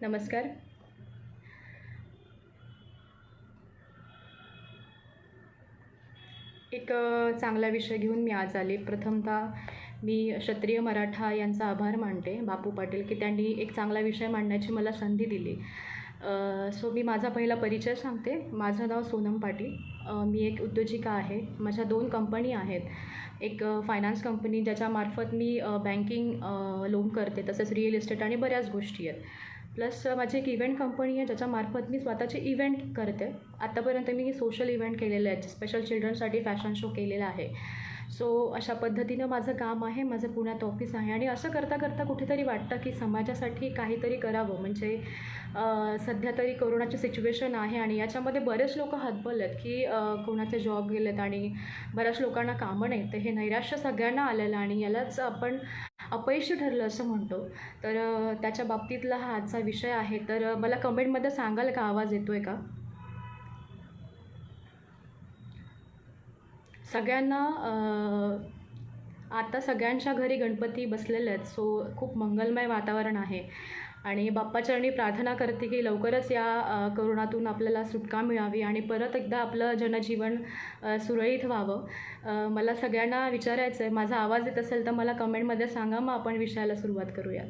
नमस्कार. एक चांगला विषय घेऊन मी आज आले. प्रथमतः मी क्षत्रिय मराठा यांचा आभार मानते, बापू पाटील, की त्यांनी एक चांगला विषय मांडण्याची मला संधी दिली. सो मी माझा पहिला परिचय सांगते. माझं नाव सोनम पाटील. मी एक उद्योजिका आहे. माझ्या 2 कंपनी आहेत. एक फायनान्स कंपनी ज्याच्यामार्फत मी बँकिंग लोन करते, तसंच रिअल इस्टेट आणि बऱ्याच गोष्टी आहेत. प्लस माझी एक इव्हेंट कंपनी आहे ज्याच्यामार्फत मी स्वतःचे इव्हेंट करते. आत्तापर्यंत मी सोशल इव्हेंट केलेले आहेत, स्पेशल चिल्ड्रनसाठी फॅशन शो केलेला आहे. सो अशा पद्धतीनं माझं काम आहे. माझं पुण्यात ऑफिस आहे आणि असं करता करता कुठेतरी वाटतं की समाजासाठी काहीतरी करावं. म्हणजे सध्या तरी कोरोनाची सिच्युएशन आहे आणि याच्यामध्ये बरेच लोक हतबल आहेत की कोणाचे जॉब गेलेत आणि बऱ्याच लोकांना कामं नाही. तर हे नैराश्य सगळ्यांना आलेलं आणि यालाच आपण अपयशी ठरलं असं म्हणतो. तर त्याच्या बाबतीतला हा आजचा विषय आहे. तर मला कमेंटमध्ये सांगाल का आवाज येतोय का? सगळ्यांना आता सगळ्यांच्या घरी गणपती बसलेले आहेत. सो खूप मंगलमय वातावरण आहे आणि बाप्पाचरणी प्रार्थना करते की लवकरच या कोरोनातून आपल्याला सुटका मिळावी आणि परत एकदा आपलं जनजीवन सुरळीत व्हावं. मला सगळ्यांना विचारायचं आहे, माझा आवाज येत असेल तर मला कमेंटमध्ये सांगा, मग आपण विषयाला सुरुवात करूयात.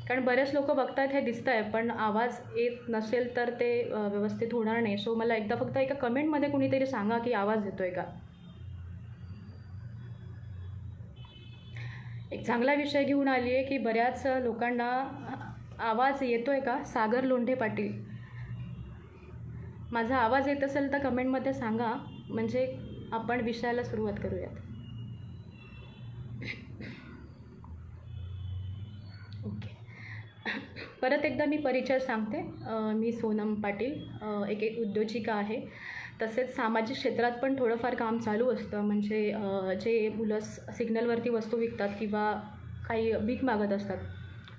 कारण बरेच लोक बघतायत, हे दिसतं आहे, पण आवाज येत नसेल तर ते व्यवस्थित होणार नाही. सो मला एकदा फक्त एका कमेंटमध्ये कुणीतरी सांगा की आवाज येतोय का. एक चांगला विषय घेऊन आली आहे की बऱ्याच लोकांना आवाज येतोय का. सागर लोंढे पाटील, माझा आवाज येत असेल तर कमेंटमध्ये सांगा, म्हणजे आपण विषयाला सुरुवात करूयात. ओके. परत एकदा मी परिचय सांगते. मी सोनम पाटील, एक उद्योजिका आहे. तसेच सामाजिक क्षेत्रात पण थोडंफार काम चालू असतं. म्हणजे जे मुलं सिग्नलवरती वस्तू विकतात किंवा काही भीक मागत असतात,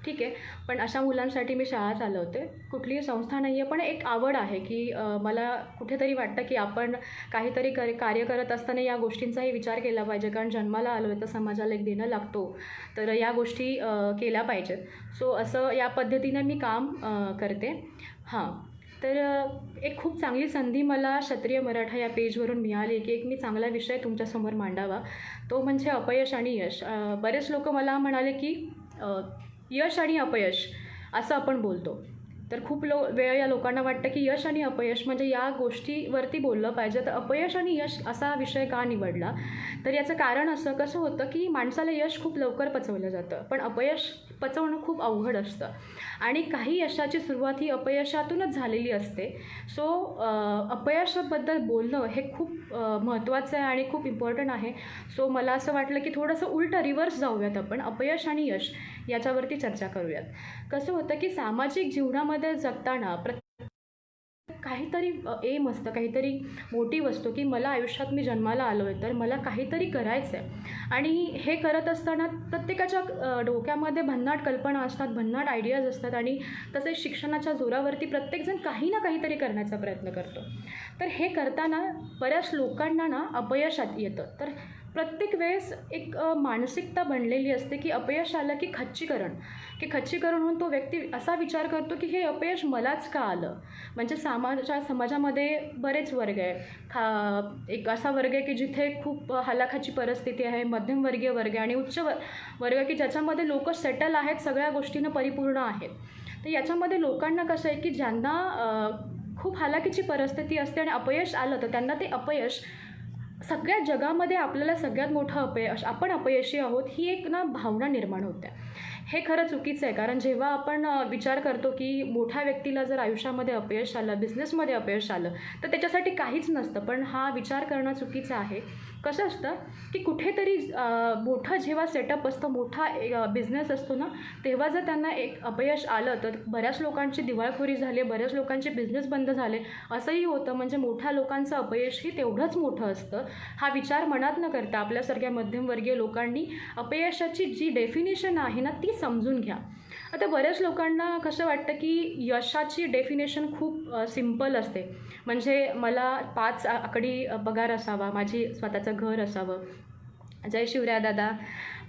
ठीक आहे, पण अशा मुलांसाठी मी शाळा चालवते. कुठलीही संस्था नाही आहे, पण एक आवड आहे की मला कुठेतरी वाटतं की आपण काहीतरी कार्य करत असताना या गोष्टींचाही विचार केला पाहिजे. कारण जन्माला आलो आहे तर समाजाला एक देणं लागतो, तर या गोष्टी केल्या पाहिजेत. सो असं या पद्धतीनं मी काम करते. हां, तर एक खूप चांगली संधी मला क्षत्रिय मराठा या पेजवरून मिळाली की एक मी चांगला विषय तुमच्यासमोर मांडावा. तो म्हणजे अपयश आणि यश. बरेच लोक मला म्हणाले की यश आणि अपयश असं आपण बोलतो. तर खूप वेळ या लोकांना वाटतं की यश आणि अपयश म्हणजे या गोष्टीवरती बोललं पाहिजे. तर अपयश आणि यश असा विषय का निवडला, तर याचं कारण असं कसं होतं की माणसाला यश खूप लवकर पचवलं जातं, पण अपयश पचवणं खूप अवघड असतं आणि काही यशाची सुरुवात ही अपयशातूनच झालेली असते. सो अपयशाबद्दल बोलणं हे खूप महत्त्वाचं आहे आणि खूप इम्पॉर्टंट आहे. सो मला असं वाटलं की थोडंसं उलटं रिव्हर्स जाऊयात, आपण अपयश आणि यश याच्यावरती चर्चा करूयात. कसं होतं की सामाजिक जीवनामध्ये जगताना काहीतरी एम असतं, काहीतरी मोटिव्ह असतो की मला आयुष्यात मी जन्माला आलो आहे तर मला काहीतरी करायचं आहे. आणि हे करत असताना प्रत्येकाच्या डोक्यामध्ये भन्नाट कल्पना असतात, भन्नाट आयडियाज असतात आणि तसेच शिक्षणाच्या जोरावरती प्रत्येकजण काही ना काहीतरी करण्याचा प्रयत्न करतो. तर हे करताना बऱ्याच लोकांना ना अपयशात येतं. तर प्रत्येक वेळेस एक मानसिकता बनलेली असते की अपयश आलं की खच्चीकरण होऊन तो व्यक्ती असा विचार करतो की हे अपयश मलाच का आलं. म्हणजे समाजामध्ये बरेच वर्ग आहे. एक असा वर्ग आहे की जिथे खूप हलाखाची परिस्थिती आहे, मध्यमवर्गीय वर्ग आहे आणि उच्च वर्ग की ज्याच्यामध्ये लोक सेटल आहेत, सगळ्या गोष्टीनं परिपूर्ण आहेत. तर याच्यामध्ये लोकांना कसं आहे की ज्यांना खूप हलाखीची परिस्थिती असते आणि अपयश आलं तर त्यांना ते अपयश सगळ्या जगामध्ये आपल्याला सगळ्यात मोठं अपयश, आपण अपयशी आहोत, ही एक ना भावना निर्माण होते. हे खरं चुकीचं आहे. कारण जेव्हा आपण विचार करतो की मोठ्या व्यक्तीला जर आयुष्यामध्ये अपयश आलं, बिझनेसमध्ये अपयश आलं, तर त्याच्यासाठी काहीच नसतं. पण हा विचार करणं चुकीचं आहे. कसं असतं की कुठेतरी मोठं जेव्हा सेटअप असतं, मोठा बिझनेस असतो ना, तेव्हा जर त्यांना एक अपयश आलं तर बऱ्याच लोकांची दिवाळखोरी झाली, बऱ्याच लोकांचे बिझनेस बंद झाले, असंही होतं. म्हणजे मोठ्या लोकांचं अपयशही तेवढंच मोठं असतं. हा विचार मनात न करता आपल्यासारख्या मध्यमवर्गीय लोकांनी अपयशाची जी डेफिनेशन आहे ना ती समजून घ्या. आता बऱ्याच लोकांना कसं वाटतं की यशाची डेफिनेशन खूप सिम्पल असते. म्हणजे मला 5 आकडी पगार असावा, माझी स्वतःचं घर असावं. जय शिवराय दादा.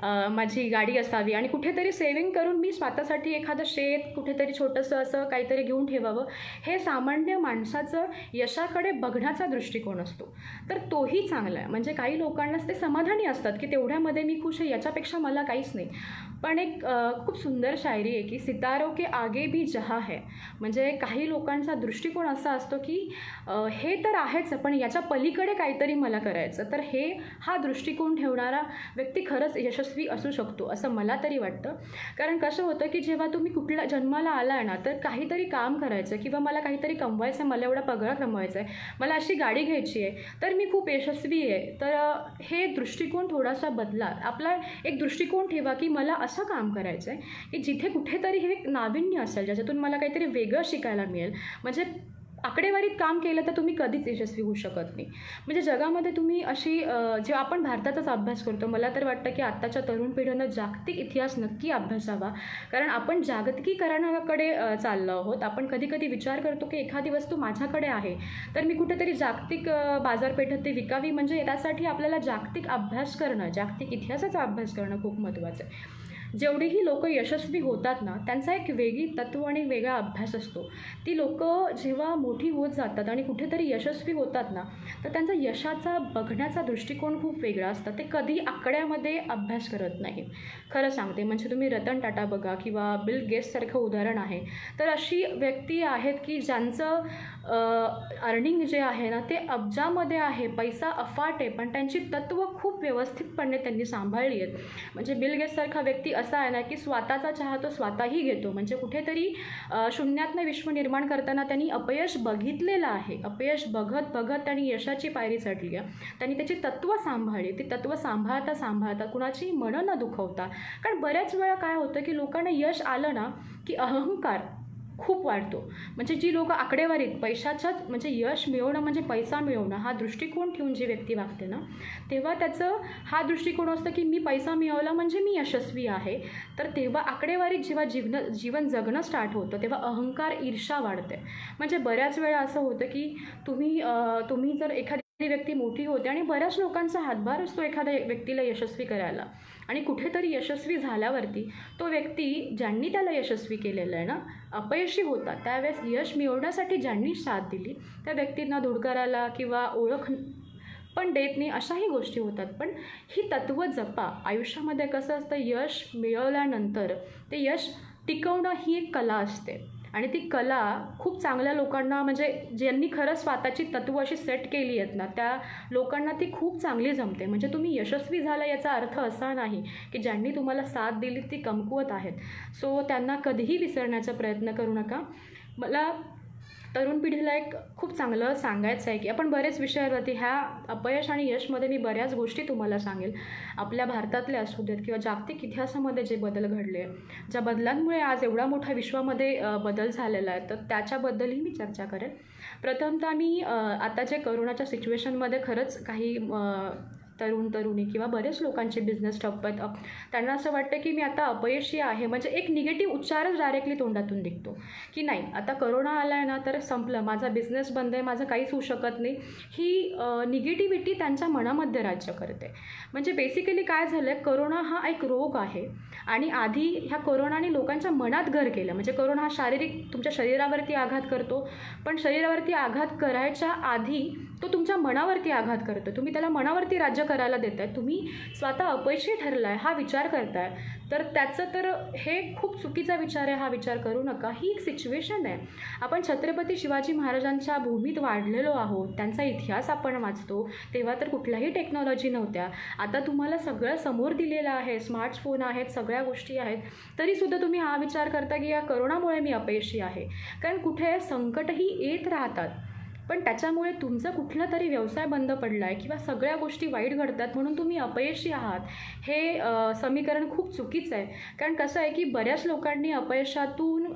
माझी गाडी असावी आणि कुठेतरी सेविंग करून मी स्वतःसाठी एखादं शेत कुठेतरी छोटंसं असं काहीतरी घेऊन ठेवावं, हे सामान्य माणसाचं यशाकडे बघण्याचा दृष्टिकोन असतो. तर तोही चांगला आहे. म्हणजे काही लोकांनाच ते समाधानी असतात की तेवढ्यामध्ये मी खुश आहे, याच्यापेक्षा मला काहीच नाही. पण एक खूप सुंदर शायरी आहे की सितारों के आगे भी जहां है. म्हणजे काही लोकांचा दृष्टिकोन असा असतो की हे तर आहेच, पण याच्या पलीकडे काहीतरी मला करायचं. तर हा दृष्टिकोन ठेवणारा व्यक्ती खरंच यशस्वी असू शकतो असं मला तरी वाटतं. कारण कसं होतं की जेव्हा तुम्ही कुठल्या जन्माला आलाय ना, तर काहीतरी काम करायचं किंवा मला काहीतरी कमवायचं आहे, मला एवढा पगार कमवायचा आहे, मला अशी गाडी घ्यायची आहे, तर मी खूप यशस्वी आहे. तर हे दृष्टिकोन थोडासा बदला. आपला एक दृष्टिकोन ठेवा की मला असं काम करायचं आहे की जिथे कुठेतरी हे नाविन्य असेल, ज्याच्यातून मला काहीतरी वेगळं शिकायला मिळेल. म्हणजे आकडेवारीत काम केलं तर तुम्ही कधीच यशस्वी होऊ शकत नाही. म्हणजे जगामध्ये तुम्ही अशी जे आपण भारताचाच अभ्यास करतो, मला तर वाटतं की आत्ताच्या तरुण पिढीनं जागतिक इतिहास नक्की अभ्यासावा. कारण आपण जागतिकीकरणाकडे चाललो आहोत. आपण कधी कधी विचार करतो की एखादी वस्तू माझ्याकडे आहे तर मी कुठेतरी जागतिक बाजारपेठेत ती विकावी. म्हणजे त्यासाठी आपल्याला जागतिक अभ्यास करणं, जागतिक इतिहासाचा अभ्यास करणं खूप महत्त्वाचं आहे. जेवढीही लोक यशस्वी होतात ना, त्यांचा एक वेगळी तत्त्व आणि वेगळा अभ्यास असतो. ती लोकं जेव्हा मोठी होत जातात आणि कुठेतरी यशस्वी होतात ना, तर त्यांचा यशाचा बघण्याचा दृष्टिकोन खूप वेगळा असतो. ते कधी आकड्यामध्ये अभ्यास करत नाही. खरं सांगते. म्हणजे तुम्ही रतन टाटा बघा किंवा बिल गेट्ससारखं उदाहरण आहे. तर अशी व्यक्ती आहेत की ज्यांचं अर्निंग जे आहे ना, ते अब्जामध्ये आहे, पैसा अफाट आहे, पण त्यांची तत्त्व खूप व्यवस्थितपणे त्यांनी सांभाळली आहेत. म्हणजे बिल गेट्ससारखा व्यक्ती असा आहे ना की स्वतःचा चहा तो स्वतःही घेतो. म्हणजे कुठेतरी शून्यातनं विश्व निर्माण करताना त्यांनी अपयश बघितलेलं आहे. अपयश बघत बघत त्यांनी यशाची पायरी चढली आहे. त्यांनी त्याची तत्त्व सांभाळली. ती तत्त्व सांभाळता सांभाळता कुणाची मनं न दुखवता. कारण बऱ्याच वेळा काय होतं की लोकांना यश आलं ना की अहंकार खूप वाढतो. म्हणजे जी लोकं आकडेवारीत पैशाच्याच म्हणजे यश मिळवणं म्हणजे पैसा मिळवणं हा दृष्टिकोन ठेवून जी व्यक्ती वागते ना, तेव्हा त्याचं हा दृष्टिकोन असतं की मी पैसा मिळवला म्हणजे मी यशस्वी आहे. तर तेव्हा आकडेवारीत जेव्हा जीवन जगणं स्टार्ट होतं तेव्हा अहंकार, ईर्ष्या वाढते. म्हणजे बऱ्याच वेळा असं होतं की तुम्ही जर एखादी व्यक्ती मोठी होते आणि बऱ्याच लोकांचा हातभार असतो एखाद्या व्यक्तीला यशस्वी करायला. आणि कुठेतरी यशस्वी झाल्यावरती तो व्यक्ती ज्यांनी त्याला यशस्वी केलेलं आहे ना, अपयशी होता त्यावेळेस यश मिळवण्यासाठी ज्यांनी साथ दिली त्या व्यक्तींना धुडकाराला किंवा ओळख पण देत नाही, अशाही गोष्टी होतात. पण ही तत्त्व जपा. आयुष्यामध्ये कसं असतं, यश मिळवल्यानंतर ते यश टिकवणं ही एक कला असते. आणि ती कला खूप चांगल्या लोकांना, म्हणजे ज्यांनी खरं स्वतःची तत्त्व अशी सेट केली आहेत ना, त्या लोकांना ती खूप चांगली जमते. म्हणजे तुम्ही यशस्वी झाला याचा अर्थ असा नाही की ज्यांनी तुम्हाला साथ दिली ती कमकुवत आहेत. सो त्यांना कधीही विसरण्याचा प्रयत्न करू नका. मला तरुण पिढीला एक खूप चांगलं सांगायचं आहे की आपण बरेच विषयावरती ह्या अपयश आणि यशमध्ये मी बऱ्याच गोष्टी तुम्हाला सांगेल. आपल्या भारतातल्या असू देत किंवा जागतिक इतिहासामध्ये जे बदल घडले, ज्या बदलांमुळे आज एवढा मोठा विश्वामध्ये बदल झालेला आहे, तर त्याच्याबद्दलही मी चर्चा करेन. प्रथमतः मी आता जे करोनाच्या सिच्युएशनमध्ये खरंच काही तरुणी किंवा बरेच लोकांचे बिझनेस ठप्प आहेत. त्यांना असं वाटतं की मी आता अपयशी आहे. म्हणजे एक निगेटिव्ह उच्चारच डायरेक्टली तोंडातून निघतो की नाही, आता करोना आला आहे ना तर संपलं, माझा बिझनेस बंद आहे, माझं काहीच होऊ शकत नाही. ही निगेटिव्हिटी त्यांच्या मनामध्ये राज्य करते. म्हणजे बेसिकली काय झालं आहे, करोना हा एक रोग आहे आणि आधी ह्या कोरोनाने लोकांच्या मनात घर केलं. म्हणजे करोना हा शारीरिक तुमच्या शरीरावरती आघात करतो, पण शरीरावरती आघात करायच्या आधी तो तुमच्या मनावरती आघात करतो. तुम्ही त्याला मनावरती राज्य करायला देत आहे. तुम्ही स्वतः अपयशी ठरला आहे हा विचार करताय, तर त्याचं तर हे खूप चुकीचा विचार आहे. हा विचार करू नका. ही एक सिच्युएशन आहे. आपण छत्रपती शिवाजी महाराजांच्या भूमीत वाढलेलो आहोत. त्यांचा इतिहास आपण वाचतो. तेव्हा तर कुठल्याही टेक्नॉलॉजी नव्हत्या. आता तुम्हाला सगळं समोर दिलेलं आहे, स्मार्टफोन आहेत, सगळ्या गोष्टी आहेत, तरीसुद्धा तुम्ही हा विचार करता की या करोनामुळे मी अपयशी आहे. कारण कुठे संकटही येत राहतात, पण त्याच्यामुळे तुमचा कुठला तरी व्यवसाय बंद पडला आहे किंवा सगळ्या गोष्टी वाईट घडतात म्हणून तुम्ही अपयशी आहात, हे समीकरण खूप चुकीचं आहे. कारण कसं आहे की बऱ्याच लोकांनी अपयशातून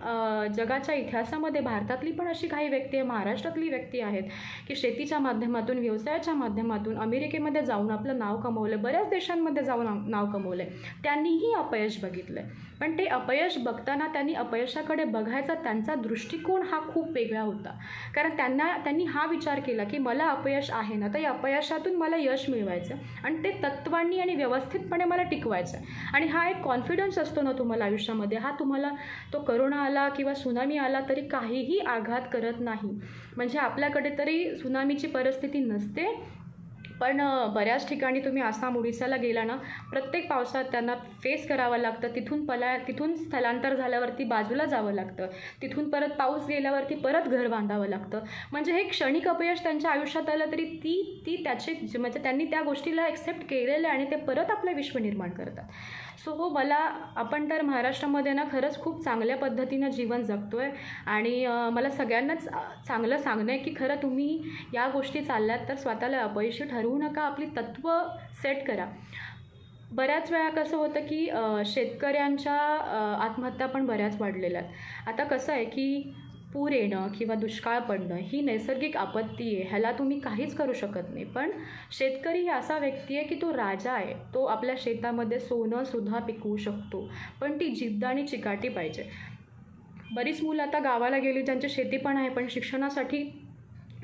जगाच्या इतिहासामध्ये भारतातली पण अशी काही व्यक्ती आहे, महाराष्ट्रातली व्यक्ती आहेत की शेतीच्या माध्यमातून, व्यवसायाच्या माध्यमातून अमेरिकेमध्ये जाऊन आपलं नाव कमवलं, बऱ्याच देशांमध्ये जाऊन नाव कमवलं आहे. त्यांनीही अपयश बघितलं आहे, पण ते अपयश बघताना त्यांनी अपयशाकडे बघायचा त्यांचा दृष्टिकोन हा खूप वेगळा होता. कारण त्यांनी त्यांनी हा विचार केला की मला अपयश आहे ना, तर या अपयशातून मला यश मिळवायचं आणि ते तत्त्वांनी आणि व्यवस्थितपणे मला टिकवायचं आहे. आणि हा एक कॉन्फिडन्स असतो ना तुम्हाला आयुष्यामध्ये, हा तुम्हाला तो करोना आला किंवा सुनामी आला तरी काहीही आघात करत नाही. म्हणजे आपल्याकडे तरी सुनामीची परिस्थिती नसते, पण बऱ्याच ठिकाणी तुम्ही आसाम ओडिसाला गेला ना, प्रत्येक पावसात त्यांना फेस करावं लागतं. तिथून स्थलांतर झाल्यावरती बाजूला जावं लागतं, तिथून परत पाऊस गेल्यावरती परत घर बांधावं लागतं. म्हणजे हे क्षणिक अपयश त्यांच्या आयुष्यात आलं तरी ती त्याचे म्हणजे त्यांनी त्या गोष्टीला ॲक्सेप्ट केलेलं आहे आणि ते परत आपलं विश्व निर्माण करतात. सो आपण तर महाराष्ट्रामध्ये ना खरंच खूप चांगल्या पद्धतीनं जीवन जगतो आहे आणि मला सगळ्यांनाच चांगलं सांगणं आहे की खरं तुम्ही या गोष्टी चालल्यात तर स्वतःला अपयशी ठरवू नका, आपली तत्त्व सेट करा. बऱ्याच वेळा कसं होतं की शेतकऱ्यांच्या आत्महत्या पण बऱ्याच वाढलेल्या आहेत. आता कसं आहे की पूर येणं किंवा दुष्काळ पडणं ही नैसर्गिक आपत्ती आहे, ह्याला तुम्ही काहीच करू शकत नाही. पण शेतकरी ही असा व्यक्ती आहे की तो राजा आहे, तो आपल्या शेतामध्ये सोनंसुद्धा पिकवू शकतो, पण ती जिद्द आणि चिकाटी पाहिजे. बरीच मुलं आता गावाला गेली ज्यांची शेती पण आहे, पण शिक्षणासाठी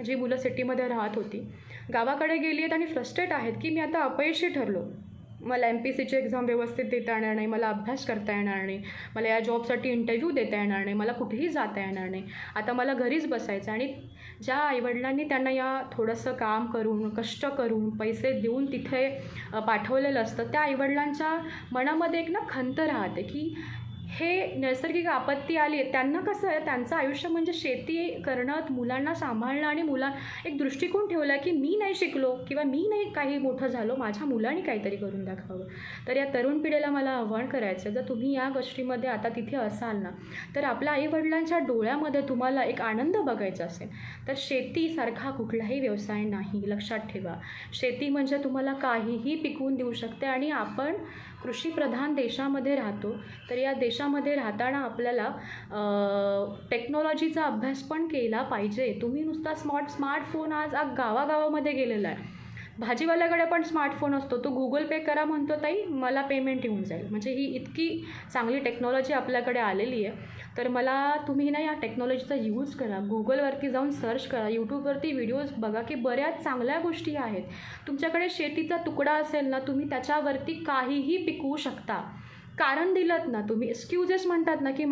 जी मुलं सिटीमध्ये राहत होती गावाकडे गेली आहेत आणि फ्रस्ट्रेट आहेत की मी आता अपयशी ठरलो, मला MPSCची एक्झाम व्यवस्थित देता येणार नाही, मला अभ्यास करता येणार नाही, मला या जॉबसाठी इंटरव्ह्यू देता येणार नाही, मला कुठेही जाता येणार नाही, आता मला घरीच बसायचं. आणि ज्या आईवडिलांनी त्यांना या थोडंसं काम करून कष्ट करून पैसे देऊन तिथे पाठवलेलं असतं, त्या आईवडिलांच्या मनामध्ये एक ना खंत राहते की हे नैसर्गिक आपत्ती आली आहे, त्यांना कसं आहे त्यांचं आयुष्य म्हणजे शेती करणं, मुलांना सांभाळणं आणि एक दृष्टिकोन ठेवला की मी नाही शिकलो किंवा मी नाही काही मोठं झालो, माझ्या मुलांनी काहीतरी करून दाखवावं. तर या तरुण पिढीला मला आव्हान करायचं, जर तुम्ही या गोष्टीमध्ये आता तिथे असाल ना, तर आपल्या आईवडिलांच्या डोळ्यामध्ये तुम्हाला एक आनंद बघायचा असेल तर शेतीसारखा कुठलाही व्यवसाय नाही. लक्षात ठेवा, शेती म्हणजे तुम्हाला काहीही पिकवून देऊ शकते. आणि आपण कृषीप्रधान देशामध्ये राहतो, तर या देशामध्ये राहताना आपल्याला टेक्नॉलॉजीचा अभ्यास पण केला पाहिजे. तुम्ही नुसता स्मार्टफोन आज गावागावामध्ये गेलेला आहे, भाजीवाल्याकडे पण स्मार्टफोन असतो, तो गुगल पे करा म्हणतो, ताई मला पेमेंट येऊन जाईल. म्हणजे ही इतकी चांगली टेक्नॉलॉजी आपल्याकडे आलेली आहे. तर तुम्ही ना या टेक्नॉलॉजीचा यूज करा, गुगलवरती जाऊन सर्च करा, यूट्यूबवरती व्हिडिओज बघा की बऱ्याच चांगल्या गोष्टी आहेत. तुमच्याकडे शेतीचा तुकडा असेल ना, तुम्ही त्याच्यावरती काहीही पिकवू शकता. कारण दिलंत ना तुम्ही, एक्सक्युजेस म्हणतात ना की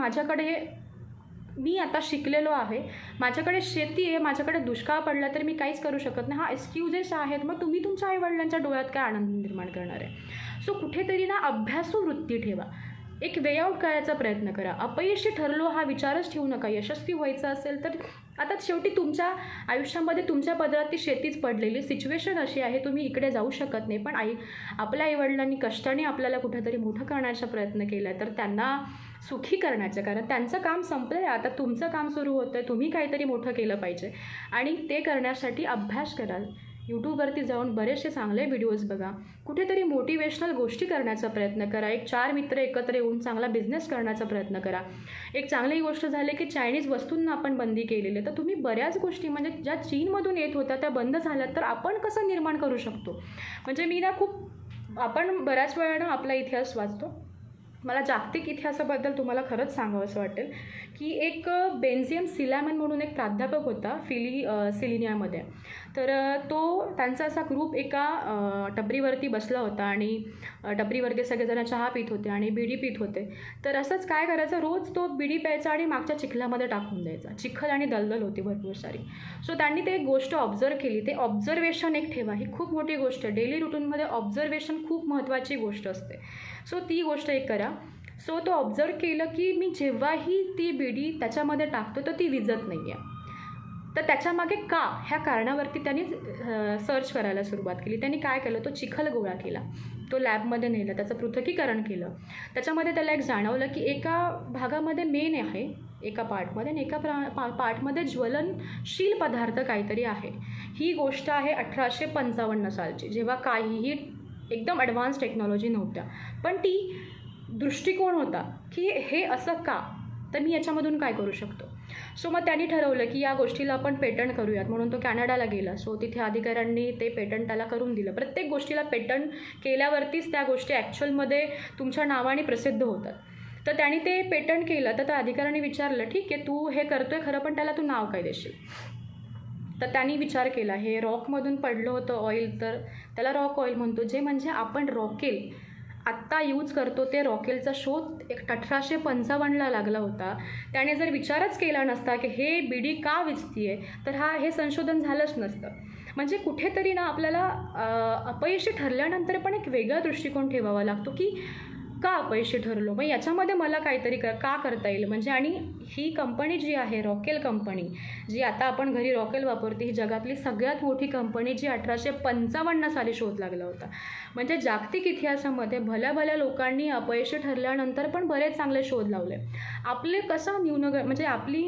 मी आता शिकलेलो आहे, माझ्याकडे शेती आहे, माझ्याकडे दुष्काळ पडला तर मी काहीच करू शकत नाही, हा एक्सक्युजेस आहेत. मग तुम्ही तुमच्या आईवडिलांच्या डोळ्यात काय आनंद निर्माण करणार आहे? सो कुठेतरी ना अभ्यासू वृत्ती ठेवा, एक वे आउट करायचा प्रयत्न करा. अपयशी ठरलो हा विचारच ठेवू नका. यशस्वी व्हायचं असेल तर आता शेवटी तुमच्या आयुष्यामध्ये तुमच्या पदरात ती शेतीच पडलेली सिच्युएशन अशी आहे, तुम्ही इकडे जाऊ शकत नाही. पण आपल्या आईवडिलांनी कष्टाने आपल्याला कुठेतरी मोठं करण्याचा प्रयत्न केला तर त्यांना सुखी करण्याचं, कारण त्यांचं काम संपलं आहे, आता तुमचं काम सुरू होतं आहे, तुम्ही काहीतरी मोठं केलं पाहिजे. आणि ते करण्यासाठी अभ्यास कराल, यूट्यूबवरती जाऊन बरेचसे चांगले व्हिडिओज बघा, कुठेतरी मोटिवेशनल गोष्टी करण्याचा प्रयत्न करा, 4 मित्र एकत्र येऊन चांगला बिझनेस करण्याचा प्रयत्न करा. एक चांगली गोष्ट झाली की चायनीज वस्तूंना आपण बंदी केलेली आहे, तर तुम्ही बऱ्याच गोष्टी म्हणजे ज्या चीनमधून येत होत्या त्या बंद झाल्या, तर आपण कसं निर्माण करू शकतो. म्हणजे आपण बऱ्याच वेळा आपला इतिहास वाचतो, मला जागतिक इतिहासाबद्दल तुम्हाला खरंच सांगावं असं वाटेल की एक बेन्झियम सिलॅमन म्हणून एक प्राध्यापक होता सिलिनियामध्ये. तर त्यांचा असा ग्रुप एका टपरीवरती बसला होता आणि टपरीवरती सगळेजण चहा पित होते आणि बिडी पित होते. तर असंच काय करायचं, रोज तो बिडी प्यायचा आणि मागच्या चिखलामध्ये टाकून द्यायचा. चिखल आणि दलदल होती भरपूर सारी. सो त्यांनी ते एक गोष्ट ऑब्झर्व केली, ते ऑब्झर्वेशन एक ठेवा, ही खूप मोठी गोष्ट आहे. डेली रुटीनमध्ये ऑब्झर्वेशन खूप महत्त्वाची गोष्ट असते. सो ती गोष्ट एक करा. सो तो ऑब्झर्व केलं की मी जेव्हाही ती बिडी त्याच्यामध्ये टाकतो तर ती विझत नाही आहे, तर त्याच्यामागे का, ह्या कारणावरती त्यांनी सर्च करायला सुरुवात केली. त्यांनी काय केलं, तो चिखल गोळा केला, तो लॅबमध्ये नेलं, त्याचं पृथक्कीकरण केलं. त्याच्यामध्ये त्याला एक जाणवलं की एका भागामध्ये मेन आहे एका पार्टमध्ये आणि एका पार्टमध्ये ज्वलनशील पदार्थ काहीतरी आहे. ही गोष्ट आहे 1855 सालची, जेव्हा काहीही एकदम ॲडव्हान्स टेक्नॉलॉजी नव्हत्या, पण ती दृष्टिकोन होता की हे असं का, तर मी याच्यामधून काय करू शकतो. सो मग त्यांनी ठरवलं की या गोष्टीला आपण पेटंट करूयात, म्हणून तो कॅनडाला गेला. सो तिथे अधिकाऱ्यांनी ते पेटंट त्याला करून दिलं. प्रत्येक गोष्टीला पेटंट केल्यावरतीच त्या गोष्टी ॲक्च्युअलमध्ये तुमच्या नावाने प्रसिद्ध होतात. तर त्यांनी ते पेटंट केलं. तर त्या अधिकाऱ्यांनी विचारलं, ठीक आहे तू हे करतोय खरं, पण त्याला तू नाव काय देशील. तर त्यांनी विचार केला, हे रॉकमधून पडलं होतं ऑइल, तर त्याला रॉक ऑइल म्हणतो. जे म्हणजे आपण रॉकेल आत्ता यूज करतो ते रॉकेलचा शोध 1855ला लागला होता. त्याने जर विचारच केला नसता की हे बिडी का विजतीये, तर हे संशोधन झालंच नसतं. म्हणजे कुठेतरी ना आपल्याला अपयशी ठरल्यानंतर पण एक वेगळा दृष्टिकोन ठेवावा लागतो की का अपयशी ठरलो, मग याच्यामध्ये मला काहीतरी का करता येईल. म्हणजे आणि ही कंपनी जी आहे रॉकेल कंपनी, जी आता आपण घरी रॉकेल वापरते, ही जगातली सगळ्यात मोठी कंपनी, जी 1855 साली शोध लागला होता. म्हणजे जागतिक इतिहासामध्ये भल्या भल्या लोकांनी अपयशी ठरल्यानंतर पण बरेच चांगले शोध लावले. आपले कसं म्हणजे आपली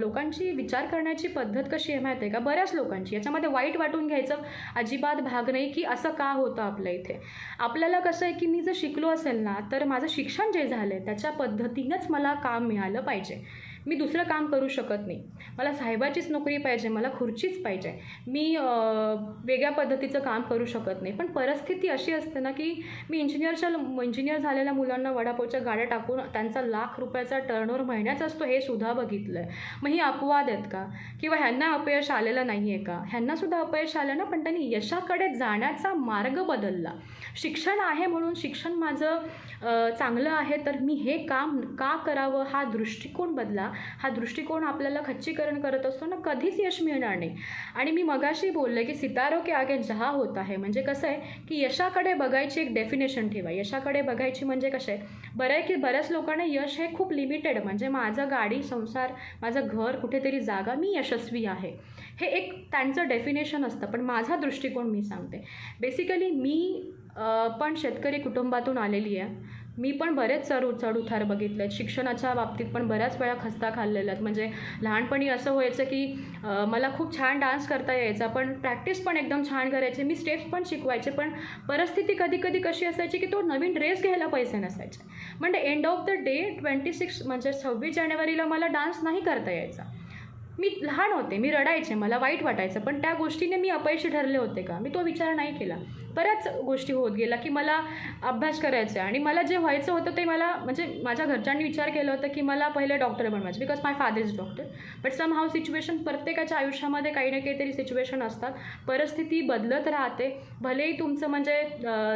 लोकांची विचार करण्याची पद्धत कशी आहे माहीत आहे का, बऱ्याच लोकांची, याच्यामध्ये वाईट वाटून घ्यायचं अजिबात भाग नाही की असं का होतं आपल्या इथे. आपल्याला कसं आहे की मी जर शिकलो असेल ना, तर माझं शिक्षण जे झालं आहे त्याच्या पद्धतीनंच मला काम मिळालं पाहिजे. मी दुसरं काम करू शकत नाही. मला साहेबाचीच नोकरी पाहिजे, मला खुर्चीच पाहिजे, मी वेगळ्या पद्धतीचं काम करू शकत नाही. पण परिस्थिती अशी असते ना की मी इंजिनियर झालेल्या मुलांना वडापावच्या गाड्या टाकून त्यांचा ₹1,00,000 टर्नओव्हर महिन्याचा असतो हे सुद्धा बघितलं आहे. मग ही अपवाद आहेत का, किंवा ह्यांना अपयश आलेलं नाही आहे का? ह्यांनासुद्धा अपयश आलं ना, पण त्यांनी यशाकडे जाण्याचा मार्ग बदलला. शिक्षण आहे म्हणून शिक्षण माझं चांगलं आहे तर मी हे काम का करावं, हा दृष्टिकोन बदला. हा दृष्टिकोन आपल्याला खच्चीकरण करत असतो ना, कधीच यश मिळणार नाही. आणि मी मगाशी बोलले की सितारों के आगे जहा होता है, म्हणजे कसं आहे की यशाकडे बघायची एक डेफिनेशन ठेवा. यशाकडे बघायची म्हणजे कसं आहे, बऱ्याच लोकांना यश हे खूप लिमिटेड, म्हणजे माझं गाडी, संसार, माझं घर, कुठेतरी जागा, मी यशस्वी आहे, हे एक त्यांचं डेफिनेशन असतं. पण माझा दृष्टिकोन मी सांगते. बेसिकली मी पण शेतकरी कुटुंबातून आलेली आहे. मी पण बरेच चढउतार बघितले आहेत. शिक्षणाच्या बाबतीत पण बऱ्याच वेळा खस्ता खाल्लेल्या आहेत. म्हणजे लहानपणी असं व्हायचं की मला खूप छान डान्स करता यायचा, पण प्रॅक्टिस पण एकदम छान करायचे, मी स्टेप्स पण शिकवायचे, पण परिस्थिती कधी कधी कशी असायची की तो नवीन ड्रेस घ्यायला पैसे नसायचे. म्हणजे एंड ऑफ द डे 26 जानेवारीला मला डान्स नाही करता यायचा. मी लहान होते, मी रडायचे, मला वाईट वाटायचं, पण त्या गोष्टीने मी अपयशी ठरले होते का, मी तो विचार नाही केला. बऱ्याच गोष्टी होत गेला की मला अभ्यास करायचा आणि मला जे व्हायचं होतं ते मला, म्हणजे माझ्या घरच्यांनी विचार केलं होतं की मला पहिले डॉक्टर बनवायचं, because my father is doctor. But somehow situation, प्रत्येकाच्या आयुष्यामध्ये काही ना काहीतरी सिच्युएशन असतात, परिस्थिती बदलत राहते. भलेही तुमचं म्हणजे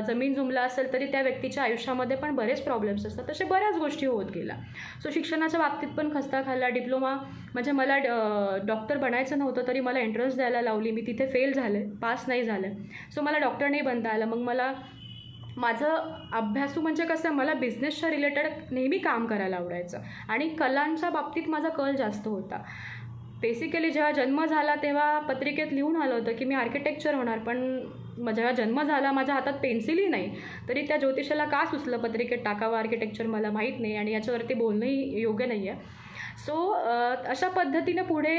जमीन जुमला असेल तरी त्या व्यक्तीच्या आयुष्यामध्ये पण बरेच प्रॉब्लेम्स असतात. तसे बऱ्याच गोष्टी होत गेल्या. सो शिक्षणाच्या बाबतीत पण खस्ता खाल्ला. डिप्लोमा, म्हणजे मला डॉक्टर बनायचं नव्हतं तरी मला एंट्रन्स द्यायला लावली, मी तिथे फेल झाले, पास नाही झाले. सो मला डॉक्टर नाही बनता आलं. मग मला माझं अभ्यासू म्हणजे कसं, मला बिझनेसच्या रिलेटेड नेहमी काम करायला आवडायचं आणि कलांच्या बाबतीत माझा कल जास्त होता. बेसिकली जेव्हा जन्म झाला तेव्हा पत्रिकेत लिहून आलं होतं की मी आर्किटेक्चर होणार, पण जेव्हा जन्म झाला माझ्या हातात पेन्सिलही नाही, तरी त्या ज्योतिषाला का सुचलं पत्रिकेत टाकावं आर्किटेक्चर मला माहीत नाही, आणि याच्यावरती बोलणंही योग्य नाही आहे. सो अशा पद्धतीनं पुढे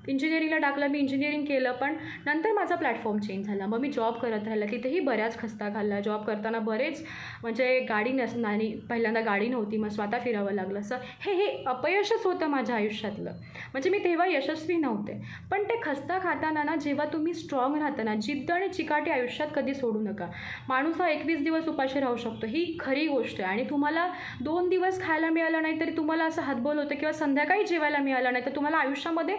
इंजिनिअरिंगला टाकलं. मी इंजिनिअरिंग केलं, पण नंतर माझा प्लॅटफॉर्म चेंज झाला. मग मी जॉब करत राहिला, तिथेही बऱ्याच खस्ता खाल्ला. जॉब करताना बरेच, म्हणजे गाडी नसणारी, पहिल्यांदा गाडी नव्हती, मग स्वतः फिरावं लागलं. असं हे अपयशच होतं माझ्या आयुष्यातलं. म्हणजे मी तेव्हा यशस्वी नव्हते. पण ते खस्ता खाताना ना, जेव्हा तुम्ही स्ट्रॉंग राहता ना, जिद्द आणि चिकाटी आयुष्यात कधी सोडू नका. माणूस हा 21 दिवस उपाशी राहू शकतो, ही खरी गोष्ट आहे. आणि तुम्हाला 2 दिवस खायला मिळालं नाही तरी तुम्हाला असं हातबोल होतं, किंवा संध्याकाळी जेवायला मिळालं नाही तर तुम्हाला आयुष्यामध्ये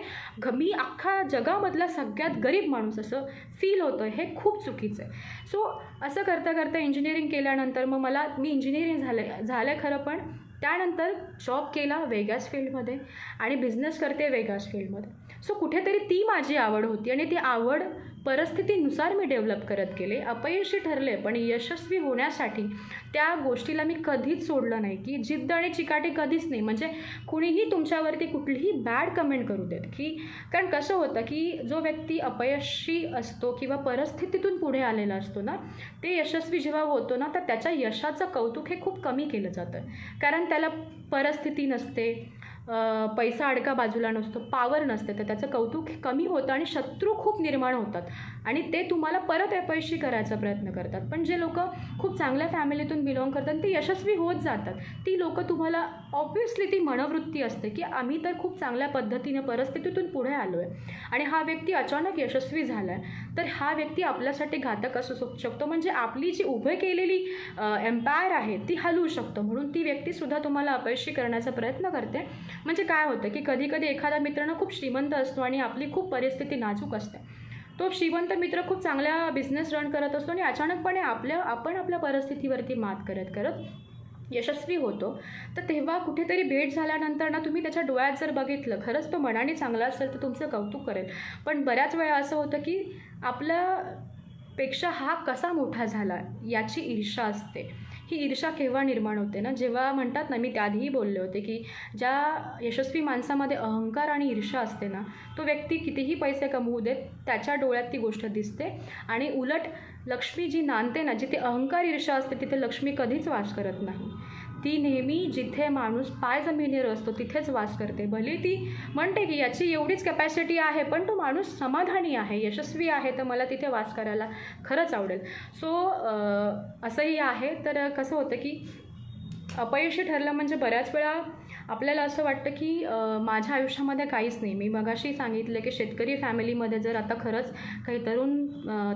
मी अख्खा जगामधला सगळ्यात गरीब माणूस असं फील होतं. हे खूप चुकीचं आहे. सो असं करता करता इंजिनिअरिंग केल्यानंतर मग मी इंजिनिअरिंग झालं खरं, पण त्यानंतर जॉब केला वेगळ्याच फील्डमध्ये आणि बिझनेस करते वेगळ्याच फील्डमध्ये. सो कुठेतरी ती माझी आवड होती आणि ती आवड परिस्थितीनुसार मी डेव्हलप करत गेले. अपयशी ठरले, पण यशस्वी होण्यासाठी त्या गोष्टीला मी कधीच सोडलं नाही, की जिद्द आणि चिकाटी कधीच नाही. म्हणजे कुणीही तुमच्यावरती कुठलीही बॅड कमेंट करू देत, की कारण कसं होतं की जो व्यक्ती अपयशी असतो किंवा परिस्थितीतून पुढे आलेला असतो ना, ते यशस्वी जेव्हा होतो ना, तर त्याच्या यशाचं कौतुक हे खूप कमी केलं जातं. कारण त्याला परिस्थिती नसते, पैसा अडका बाजूला नसतो, पावर नसते, तर त्याचं कौतुक कमी होतं आणि शत्रू खूप निर्माण होतात आणि ते तुम्हाला परत अपयशी करायचा प्रयत्न करतात. पण जे लोक खूप चांगल्या फॅमिलीतून बिलॉंग करतात ते यशस्वी होत जातात. ती लोकं तुम्हाला, ऑब्व्हियसली ती मनोवृत्ती असते की आम्ही तर खूप चांगल्या पद्धतीने परिस्थितीतून पुढे आलो आहे आणि हा व्यक्ती अचानक यशस्वी झाला आहे, तर हा व्यक्ती आपल्यासाठी घातक असू शकतो. म्हणजे आपली जी उभं केलेली एम्पायर आहे ती हलवू शकतो. म्हणून ती व्यक्तीसुद्धा तुम्हाला अपयशी करण्याचा प्रयत्न करते. म्हणजे काय होतं की कधी कधी एखादा मित्र ना खूप श्रीमंत असतो आणि आपली खूप परिस्थिती नाजूक असते. तो श्रीमंत मित्र खूप चांगला बिझनेस रन करत असतो आणि अचानकपणे आपण आपल्या परिस्थितीवरती मात करत करत यशस्वी होतो. तर तेव्हा कुठेतरी भेट झाल्यानंतर ना तुम्ही त्याच्या डोळ्यात जर बघितलं, खरंच तो मनाने चांगला असेल तर तुमचं कौतुक करेल. पण बऱ्याच वेळा असं होतं की आपल्यापेक्षा हा कसा मोठा झाला याची ईर्ष्या असते. ही ईर्ष्या केव्हा निर्माण होते ना, जेव्हा म्हणतात ना, मी त्याआधीही बोलले होते की ज्या यशस्वी माणसामध्ये अहंकार आणि ईर्ष्या असते ना, तो व्यक्ती कितीही पैसे कमवू देत त्याच्या डोळ्यात ती गोष्ट दिसते. आणि उलट लक्ष्मी जी नांदते ना, जिथे अहंकार ईर्ष्या असते तिथे लक्ष्मी कधीच वास करत नाही. ती नेहमी जिथे माणूस पाय जमिनीवर असतो तिथेच वास करते. भले ती म्हणते की याची एवढीच कॅपॅसिटी आहे, पण तो माणूस समाधानी आहे, यशस्वी आहे, तर मला तिथे वास करायला खरंच आवडेल. सो असंही आहे. तर कसं होतं की अपयशी ठरलं म्हणजे बऱ्याच वेळा आपल्याला असं वाटतं की माझ्या आयुष्यामध्ये काहीच नाही. मी मगाशी सांगितलं की शेतकरी फॅमिलीमध्ये जर आता खरंच काही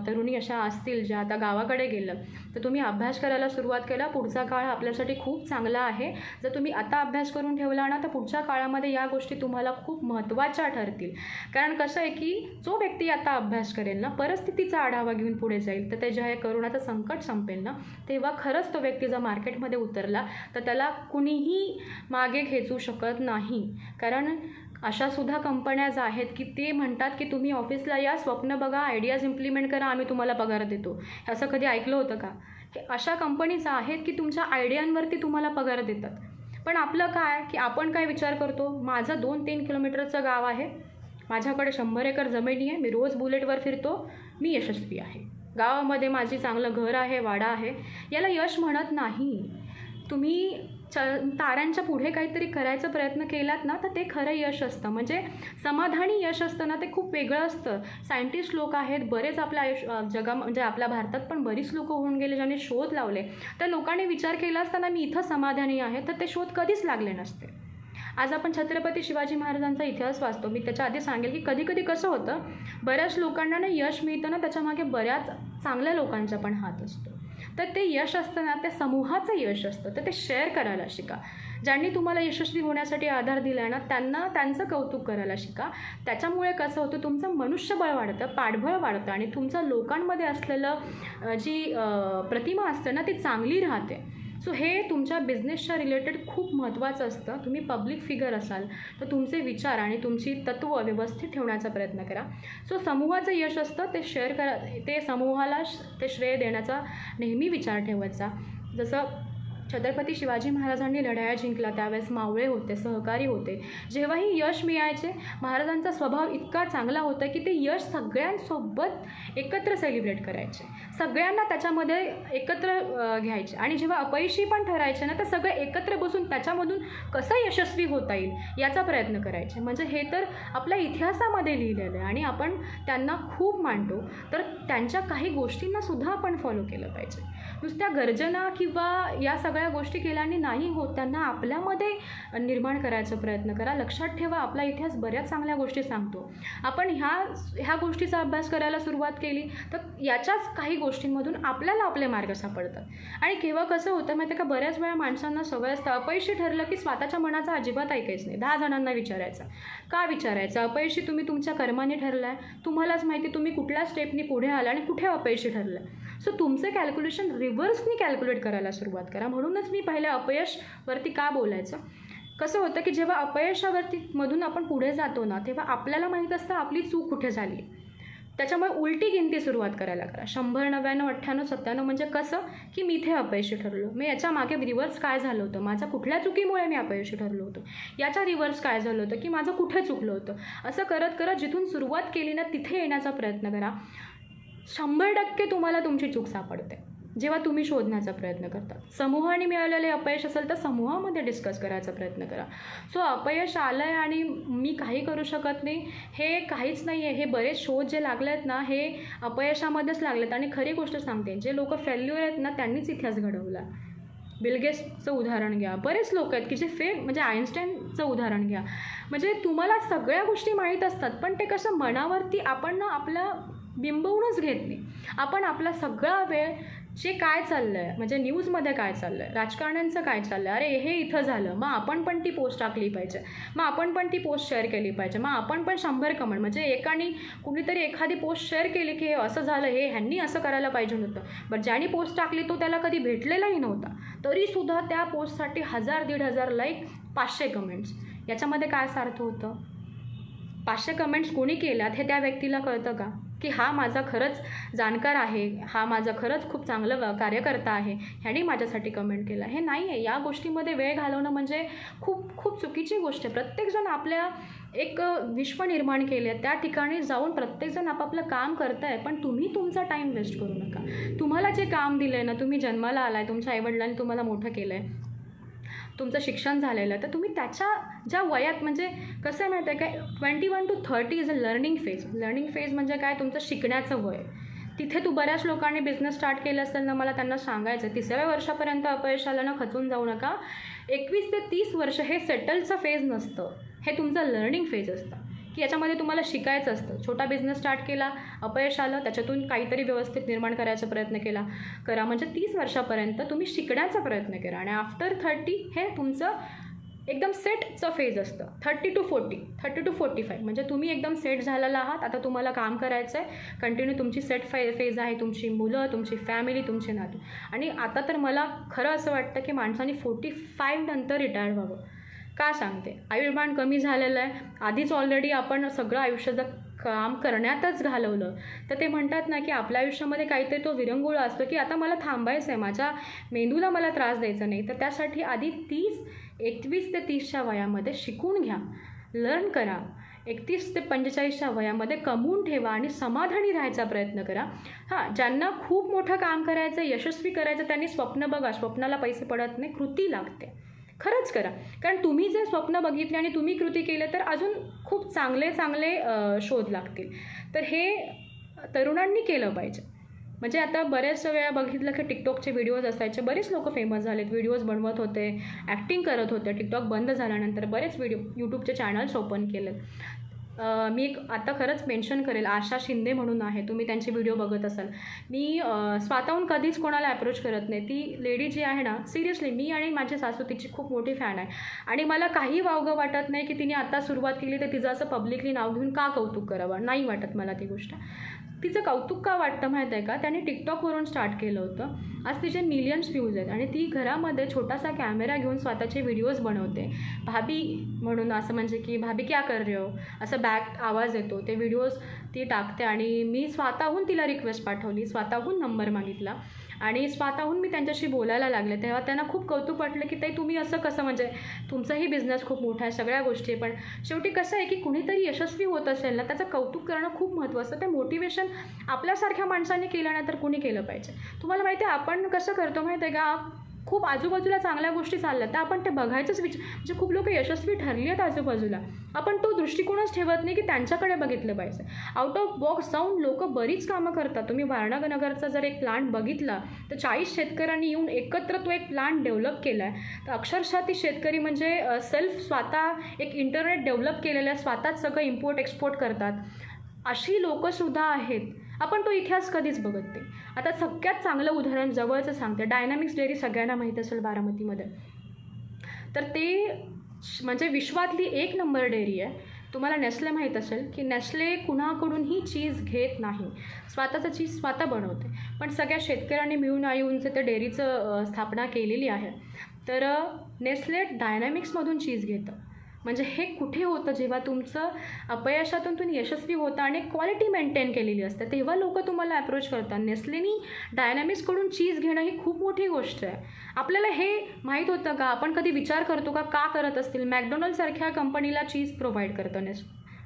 तरुणी अशा असतील ज्या आता गावाकडे गेलं, तर तुम्ही अभ्यास करायला सुरुवात केला. पुढचा काळ आपल्यासाठी खूप चांगला आहे. जर तुम्ही आता अभ्यास करून ठेवला ना, तर पुढच्या काळामध्ये या गोष्टी तुम्हाला खूप महत्त्वाच्या ठरतील. कारण कसं आहे की जो व्यक्ती आता अभ्यास करेल ना, परिस्थितीचा आढावा घेऊन पुढे जाईल, तर त्याच्या हे करोनाचं संकट संपेल ना, तेव्हा खरंच तो व्यक्ती जर मार्केटमध्ये उतरला तर त्याला कुणीही मागे खेचू शकत नाही. कारण अशासुद्धा कंपन्याज आहेत की ते म्हणतात की तुम्ही ऑफिसला या, स्वप्न बघा, आयडियाज इम्प्लिमेंट करा, आम्ही तुम्हाला पगार देतो. असं कधी ऐकलं होतं का? की अशा कंपनीज आहेत की तुमच्या आयडियांवरती तुम्हाला पगार देतात. पण आपलं काय की आपण काय विचार करतो, माझं 2-3 किलोमीटरचं गाव आहे, माझ्याकडे 100 एकर जमिनी आहे, मी रोज बुलेटवर फिरतो, मी यशस्वी आहे. गावामध्ये माझी चांगलं घर आहे, वाडा आहे. याला यश म्हणत नाही. तुम्ही ताऱ्यांच्या पुढे काहीतरी करायचा प्रयत्न केलात ना, तर ते खरं यश असतं. म्हणजे समाधानी यश असतं ना, ते खूप वेगळं असतं. सायंटिस्ट लोक आहेत बरेच आपल्या म्हणजे आपल्या भारतात पण बरीच लोक होऊन गेले ज्यांनी शोध लावले. त्या लोकांनी विचार केला असताना मी इथं समाधानी आहे, तर ते शोध कधीच लागले नसते. आज आपण छत्रपती शिवाजी महाराजांचा इतिहास वाचतो. मी त्याच्या आधी सांगेल की कधी कधी कसं होतं, बऱ्याच लोकांना ना यश मिळतं ना, त्याच्यामागे बऱ्याच चांगल्या लोकांचा पण हात असतो. तर ते यश असतं ना, ते समूहाचं यश असतं. तर ते शेअर करायला शिका. ज्यांनी तुम्हाला यशस्वी होण्यासाठी आधार दिला आहे ना, त्यांना त्यांचं कौतुक करायला शिका. त्याच्यामुळे कसं होतं, तुमचं मनुष्यबळ वाढतं, पाठबळ वाढतं आणि तुमचं लोकांमध्ये असलेलं जी प्रतिमा असते ना, ती चांगली राहते. सो हे तुमच्या बिझनेसच्या रिलेटेड खूप महत्त्वाचं असतं. तुम्ही पब्लिक फिगर असाल तर तुमचे विचार आणि तुमची तत्त्व व्यवस्थित ठेवण्याचा प्रयत्न करा. सो समूहाचं यश असतं ते शेअर करा, ते समूहाला ते श्रेय देण्याचा नेहमी विचार ठेवायचा. जसं छत्रपती शिवाजी महाराजांनी लढाया जिंकला त्यावेळेस मावळे होते, सहकारी होते. जेव्हाही यश मिळायचे, महाराजांचा स्वभाव इतका चांगला होता की ते यश सगळ्यांसोबत एकत्र सेलिब्रेट करायचे, सगळ्यांना त्याच्यामध्ये एकत्र घ्यायचे. आणि जेव्हा अपयशी पण ठरायचे ना, तर सगळे एकत्र बसून त्याच्यामधून कसं यशस्वी होता येईल याचा प्रयत्न करायचे. म्हणजे हे तर आपल्या इतिहासामध्ये लिहिलेलं आहे आणि आपण त्यांना खूप मानतो. तर त्यांच्या काही गोष्टींनासुद्धा आपण फॉलो केलं पाहिजे. नुसत्या गर्जना किंवा या सगळ्या गोष्टी केल्याने नाही होत, त्यांना आपल्यामध्ये निर्माण करायचा प्रयत्न करा. लक्षात ठेवा, आपला इतिहास बऱ्याच चांगल्या गोष्टी सांगतो. आपण ह्या गोष्टीचा अभ्यास करायला सुरुवात केली तर याच्याच काही गोष्टींमधून आपल्याला आपले मार्ग सापडतात. आणि केव्हा कसं होतं माहिती आहे का, बऱ्याच वेळा माणसांना सवय असतं, अपयशी ठरलं की स्वतःच्या मनाचा अजिबात ऐकायचं नाही. 10 जणांना विचारायचं. का विचारायचं? अपयशी तुम्ही तुमच्या कर्माने ठरलं आहे, तुम्हालाच माहिती तुम्ही कुठल्या स्टेपनी पुढे आला आणि कुठे अपयशी ठरलं. सो तुमचं कॅल्क्युलेशन रिव्हर्सनी कॅल्क्युलेट करायला सुरुवात करा. म्हणूनच मी पहिल्या अपयशवरती का बोलायचं, कसं होतं की जेव्हा अपयशावरती मधून आपण पुढे जातो ना, तेव्हा आपल्याला माहीत असतं आपली चूक कुठे झाली. त्याच्यामुळे उलटी गिनती सुरुवात करायला करा. 100, 99, 98, 97 म्हणजे कसं की मी इथे अपयशी ठरलो, मी याच्या मागे रिव्हर्स काय झालं होतं, माझ्या कुठल्या चुकीमुळे मी अपयशी ठरलो होतो, याच्या रिव्हर्स काय झालं होतं की माझं कुठे चुकलं होतं. असं करत करत जिथून सुरुवात केली ना तिथे येण्याचा प्रयत्न करा. 100% तुम्हाला तुमची चूक सापडते जेव्हा तुम्ही शोधण्याचा प्रयत्न करता. समूहाने मिळालेले अपयश असेल तर समूहामध्ये डिस्कस करायचा प्रयत्न करा. सो अपयश आलं आहे आणि मी काही करू शकत नाही हे काहीच नाही आहे. हे बरेच शोध जे लागले आहेत ना, हे अपयशामध्येच लागलेत. आणि खरी गोष्ट सांगते, जे लोक फेल्युअर आहेत ना त्यांनीच इतिहास घडवला. बिल गेट्सचं उदाहरण घ्या, बरेच लोक आहेत की जे म्हणजे आईन्स्टाईनचं उदाहरण घ्या. म्हणजे तुम्हाला सगळ्या गोष्टी माहीत असतात, पण ते कसं मनावरती आपण ना आपल्या बिंबवूनच घेत नाही. आपण आपला सगळा वेळ जे काय चाललं आहे, म्हणजे न्यूजमध्ये काय चाललं आहे, राजकारण्यांचं काय चाललं आहे, अरे हे इथं झालं, मग आपण पण ती पोस्ट टाकली पाहिजे, मग आपण पण ती पोस्ट शेअर केली पाहिजे, मग आपण पण 100 कमेंट, म्हणजे एकाने कुणीतरी एखादी पोस्ट शेअर केली की हे असं झालं, हे ह्यांनी असं करायला पाहिजे नव्हतं, बट ज्याने पोस्ट टाकली तो त्याला कधी भेटलेलाही नव्हता, तरीसुद्धा त्या पोस्टसाठी 1000-1500 लाईक, 500 कमेंट्स. याच्यामध्ये काय सार्थ होतं? 500 कमेंट्स कोणी केल्यात हे त्या व्यक्तीला कळतं का? की हा माझा खरंच जाणकार आहे, हा माझा खरंच खूप चांगलं कार्यकर्ता आहे, ह्याने माझ्यासाठी कमेंट केला, हे नाही आहे. या गोष्टीमध्ये वेळ घालवणं म्हणजे खूप खूप चुकीची गोष्ट आहे. प्रत्येकजण आपल्या एक विश्व निर्माण केले आहे, त्या ठिकाणी जाऊन प्रत्येकजण आपापलं काम करत आहे, पण तुम्ही तुमचा टाईम वेस्ट करू नका. तुम्हाला जे काम दिलं आहे ना, तुम्ही जन्माला आला आहे, तुमच्या आईवडिलांनी तुम्हाला मोठं केलं आहे, तुमचं शिक्षण झालेलं आहे, तर तुम्ही त्याच्या ज्या वयात, म्हणजे कसं आहे माहिती आहे काय, 21 to 30 is a learning phase. Learning phase म्हणजे काय, तुमचं शिकण्याचं वय. तिथे तू बऱ्याच लोकांनी बिझनेस स्टार्ट केलं असेल ना, मला त्यांना सांगायचं 30व्या वर्षापर्यंत अपयश आलं ना, खचून जाऊ नका. 21 ते 30 वर्ष हे सेटलचं फेज नसतं, हे तुमचं लर्निंग फेज असतं, की याच्यामध्ये तुम्हाला शिकायचं असतं. छोटा बिझनेस स्टार्ट केला, अपयश आलं, त्याच्यातून काहीतरी व्यवस्थित निर्माण करायचा प्रयत्न करा, म्हणजे 30 वर्षापर्यंत तुम्ही शिकण्याचा प्रयत्न करा, आणि आफ्टर 30 हे तुमचं एकदम सेटचं फेज असतं. 30 to 45 म्हणजे तुम्ही एकदम सेट झालेला आहात, आता तुम्हाला काम करायचं आहे, कंटिन्यू तुमची सेट फेज आहे, तुमची मुलं, तुमची फॅमिली, तुमचे नातू. आणि आता तर मला खरं असं वाटतं की माणसाने 45 नंतर रिटायर व्हावं. का सांगते, आयुर्मान कमी झालेलं आहे, आधीच ऑलरेडी आपण सगळं आयुष्याचं काम करण्यातच घालवलं, तर ते म्हणतात ना की आपल्या आयुष्यामध्ये काहीतरी तो विरंगुळा असतो की आता मला थांबायचं आहे, माझ्या मेंदूला मला त्रास द्यायचा नाही, तर त्यासाठी आधी 21 ते 30च्या वयामध्ये शिकून घ्या, लर्न करा. 31 ते 45च्या वयामध्ये कमवून ठेवा आणि समाधानी राहायचा प्रयत्न करा. हां, ज्यांना खूप मोठं काम करायचं, यशस्वी करायचं, त्यांनी स्वप्न बघा. स्वप्नाला पैसे पडत नाही, कृती लागते. खरंच करा, कारण तुम्ही जे स्वप्न बघितले आणि तुम्ही कृती केले तर अजून खूप चांगले शोध लागतील. तर हे तरुणांनी केलं पाहिजे. म्हणजे आता बऱ्याच वेळा बघितलं की टिकटॉकचे व्हिडिओज असायचे, बरेच लोक फेमस झालेत, व्हिडिओज बनवत होते, ॲक्टिंग करत होते. टिकटॉक बंद झाल्यानंतर बरेच यूट्यूबचे चॅनल्स ओपन केलेत. मी आता खरंच मेन्शन करेल, आशा शिंदे म्हणून आहे, तुम्ही त्यांचे व्हिडिओ बघत असाल. मी स्वतःहून कधीच कोणाला अप्रोच करत नाही. ती लेडी जी आहे ना, सिरियसली मी आणि माझी सासू तिची खूप मोठी फॅन आहे, आणि मला काही वावगं वाटत नाही की तिने आता सुरुवात केली तर तिचं असं पब्लिकली नाव घेऊन का कौतुक करावं, नाही वाटत मला ती गोष्ट. तिचं कौतुक का वाटतं माहीत आहे का, त्याने टिकटॉकवरून स्टार्ट केलं होतं. आज तिचे मिलियन्स व्ह्यूज आहेत, आणि ती घरामध्ये छोटासा कॅमेरा घेऊन स्वतःचे व्हिडिओज बनवते. भाभी म्हणून, असं म्हणजे की भाभी क्या कर रहे हो, असं बॅक आवाज येतो, ते व्हिडिओज ती टाकते. आणि मी स्वतःहून तिला रिक्वेस्ट पाठवली, स्वतःहून नंबर मागितला, आणि स्वतःहून मी त्यांच्याशी बोलायला लागले. तेव्हा त्यांना खूप कौतुक वाटलं की ताई तुम्ही असं कसं, म्हणजे तुमचाही बिझनेस खूप मोठा आहे, सगळ्या गोष्टी आहे, पण शेवटी कसं आहे की कुणीतरी यशस्वी होत असेल ना, त्याचं कौतुक करणं खूप महत्त्वाचं. ते मोटिवेशन आपल्यासारख्या माणसाने केलं ना, तर कुणी केलं पाहिजे. तुम्हाला माहिती आहे आपण कसं करतो माहिती आहे का, खूप आजूबाजूला चांगल्या गोष्टी चालल्या तर आपण ते बघायचंच म्हणजे खूप लोक यशस्वी ठरली आहेत आजूबाजूला, आपण तो दृष्टिकोनच ठेवत नाही की त्यांच्याकडे बघितलं पाहिजे. आउट ऑफ बॉक्स जाऊन लोक बरीच कामं करतात. तुम्ही वारणानगरचा जर एक प्लांट बघितला तर 40 शेतकऱ्यांनी येऊन एकत्र तो एक प्लांट डेव्हलप केला आहे. तर अक्षरशः ती शेतकरी म्हणजे स्वतः एक इंटरनेट डेव्हलप केलेलं आहे, स्वतःच सगळं इम्पोर्ट एक्सपोर्ट करतात. अशी लोकंसुद्धा आहेत. आपण तो इतिहास कधीच बघत नाही. आता सगळ्यात चांगलं उदाहरण जवळचं सांगते, डायनॅमिक्स डेअरी सगळ्यांना माहीत असेल बारामतीमध्ये. तर ते म्हणजे विश्वातली 1 नंबर डेअरी आहे. तुम्हाला नेस्ले माहीत असेल की नेस्ले कुणाकडूनही चीज घेत नाही, स्वतःचं चीज स्वतः बनवते. पण सगळ्या शेतकऱ्यांनी मिळून येऊन ते डेअरीचं स्थापना केलेली आहे. तर नेस्ले डायनॅमिक्समधून चीज घेतं. म्हणजे हे कुठे होतं, जेव्हा तुमचं अपयशातून तुम्ही यशस्वी होता आणि क्वालिटी मेंटेन केलेली असते, तेव्हा लोक तुम्हाला अप्रोच करतात. नेस्लेनी डायनॅमिक्सकडून चीज घेणं ही खूप मोठी गोष्ट आहे. आपल्याला हे माहीत होतं का, आपण कधी विचार करतो का करत असतील. मॅकडोनल्डसारख्या कंपनीला चीज प्रोव्हाइड करतं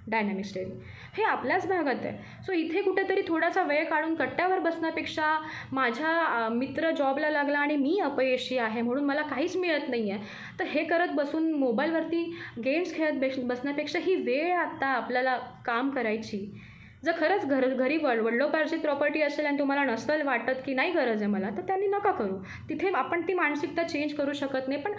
डायनॅमिक्स डेअरी, हे आपल्याच भागात आहे. सो इथे कुठेतरी थोडासा वेळ काढून कट्ट्यावर बसण्यापेक्षा, माझा मित्र जॉबला लागला आणि मी अपयशी आहे म्हणून मला काहीच मिळत नाही आहे, तर हे करत बसून मोबाईलवरती गेम्स खेळत बसण्यापेक्षा ही वेळ आत्ता आपल्याला काम करायची, जर खरंच घरी वडिलोपार्जित प्रॉपर्टी असेल आणि तुम्हाला नसेल वाटत की नाही गरज आहे मला, तर त्यांनी नका करू. तिथे आपण ती मानसिकता चेंज करू शकत नाही. पण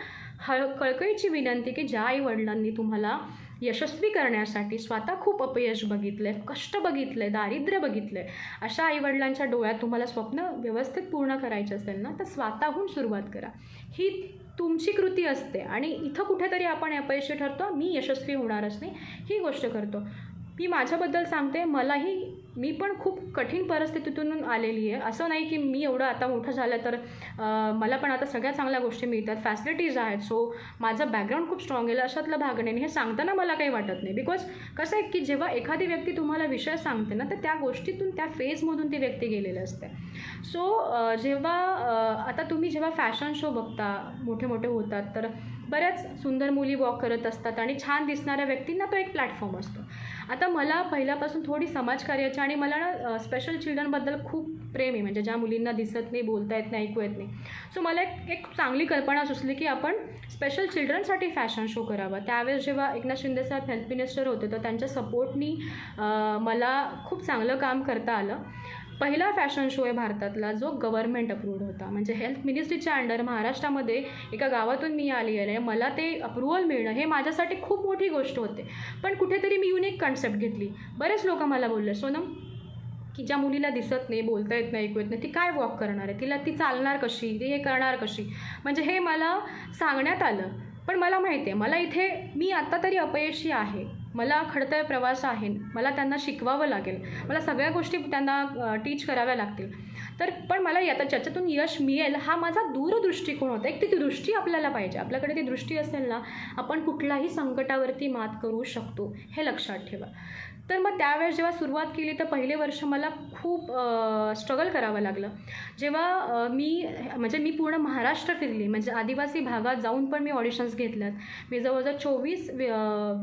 कळकळीची विनंती की ज्या आईवडिलांनी तुम्हाला यशस्वी करण्यासाठी स्वतः खूप अपयश बघितलं आहे, कष्ट बघितलं आहे, दारिद्र्य बघितलं आहे, अशा आईवडिलांच्या डोळ्यात तुम्हाला स्वप्न व्यवस्थित पूर्ण करायचे असेल ना, तर स्वतःहून सुरुवात करा. ही तुमची कृती असते. आणि इथं कुठेतरी आपण अपयशी ठरतो, मी यशस्वी होणारच नाही, ही गोष्ट करतो. मी माझ्याबद्दल सांगते, मी पण खूप कठीण परिस्थितीतून आलेली आहे. असं नाही की मी एवढं आता मोठं झालं तर मला पण आता सगळ्या चांगल्या गोष्टी मिळतात, फॅसिलिटीज आहेत, सो माझं बॅकग्राऊंड खूप स्ट्रॉंग आहे, अशातलं भाग नाही. हे सांगताना मला काही वाटत नाही. बिकॉज कसं आहे की जेव्हा एखादी व्यक्ती तुम्हाला विषय सांगते ना, तर त्या गोष्टीतून, त्या फेजमधून ती व्यक्ती गेलेली असते. सो जेव्हा आता तुम्ही जेव्हा फॅशन शो बघता, मोठे मोठे होतात, तर बऱ्याच सुंदर मुली वॉक करत असतात आणि छान दिसणाऱ्या व्यक्तींना तो एक प्लॅटफॉर्म असतो. आता मला पहिल्यापासून थोडी समाजकार्याची आणि मला ना स्पेशल चिल्ड्रनबद्दल खूप प्रेम आहे. म्हणजे ज्या मुलींना दिसत नाही, बोलता येत नाही, ऐकू येत नाही. सो मला एक चांगली कल्पना सुचली की आपण स्पेशल चिल्ड्रनसाठी फॅशन शो करावा. त्यावेळेस जेव्हा एकनाथ शिंदेसाहेब हेल्थ मिनिस्टर होते, तर त्यांच्या सपोर्टनी मला खूप चांगलं काम करता आलं. पहिला फॅशन शो आहे भारतातला जो गव्हर्नमेंट अप्रूव्ड होता. म्हणजे हेल्थ मिनिस्ट्रीच्या अंडर महाराष्ट्रामध्ये एका गावातून मी आली आहे, मला ते अप्रुव्हल मिळणं हे माझ्यासाठी खूप मोठी गोष्ट होते. पण कुठेतरी मी युनिक कन्सेप्ट घेतली. बरेच लोक मला बोलले, सोनम, की ज्या मुलीला दिसत नाही, बोलता येत नाही, ऐकू येत नाही, ती काय वॉक करणार आहे, ती चालणार कशी, ती हे करणार कशी. म्हणजे हे मला सांगण्यात आलं. पण मला माहिती आहे, मी आत्ता तरी अपयशी आहे, मला खडतर प्रवास आहे, मला त्यांना शिकवावं लागेल, मला सगळ्या गोष्टी त्यांना टीच कराव्या लागतील. पण मला ज्याच्यातून यश मिळेल हा माझा दूरदृष्टिकोन होता. एक ती दृष्टी आपल्याला पाहिजे. आपल्याकडे ती दृष्टी असेल ना, आपण कुठल्याही संकटावरती मात करू शकतो, हे लक्षात ठेवा. तर मग त्यावेळेस जेव्हा सुरुवात केली, तर पहिले वर्ष मला खूप स्ट्रगल करावं लागलं. जेव्हा मी पूर्ण महाराष्ट्र फिरली, म्हणजे आदिवासी भागात जाऊन पण मी ऑडिशन्स घेतल्यात. मी जवळजवळ 24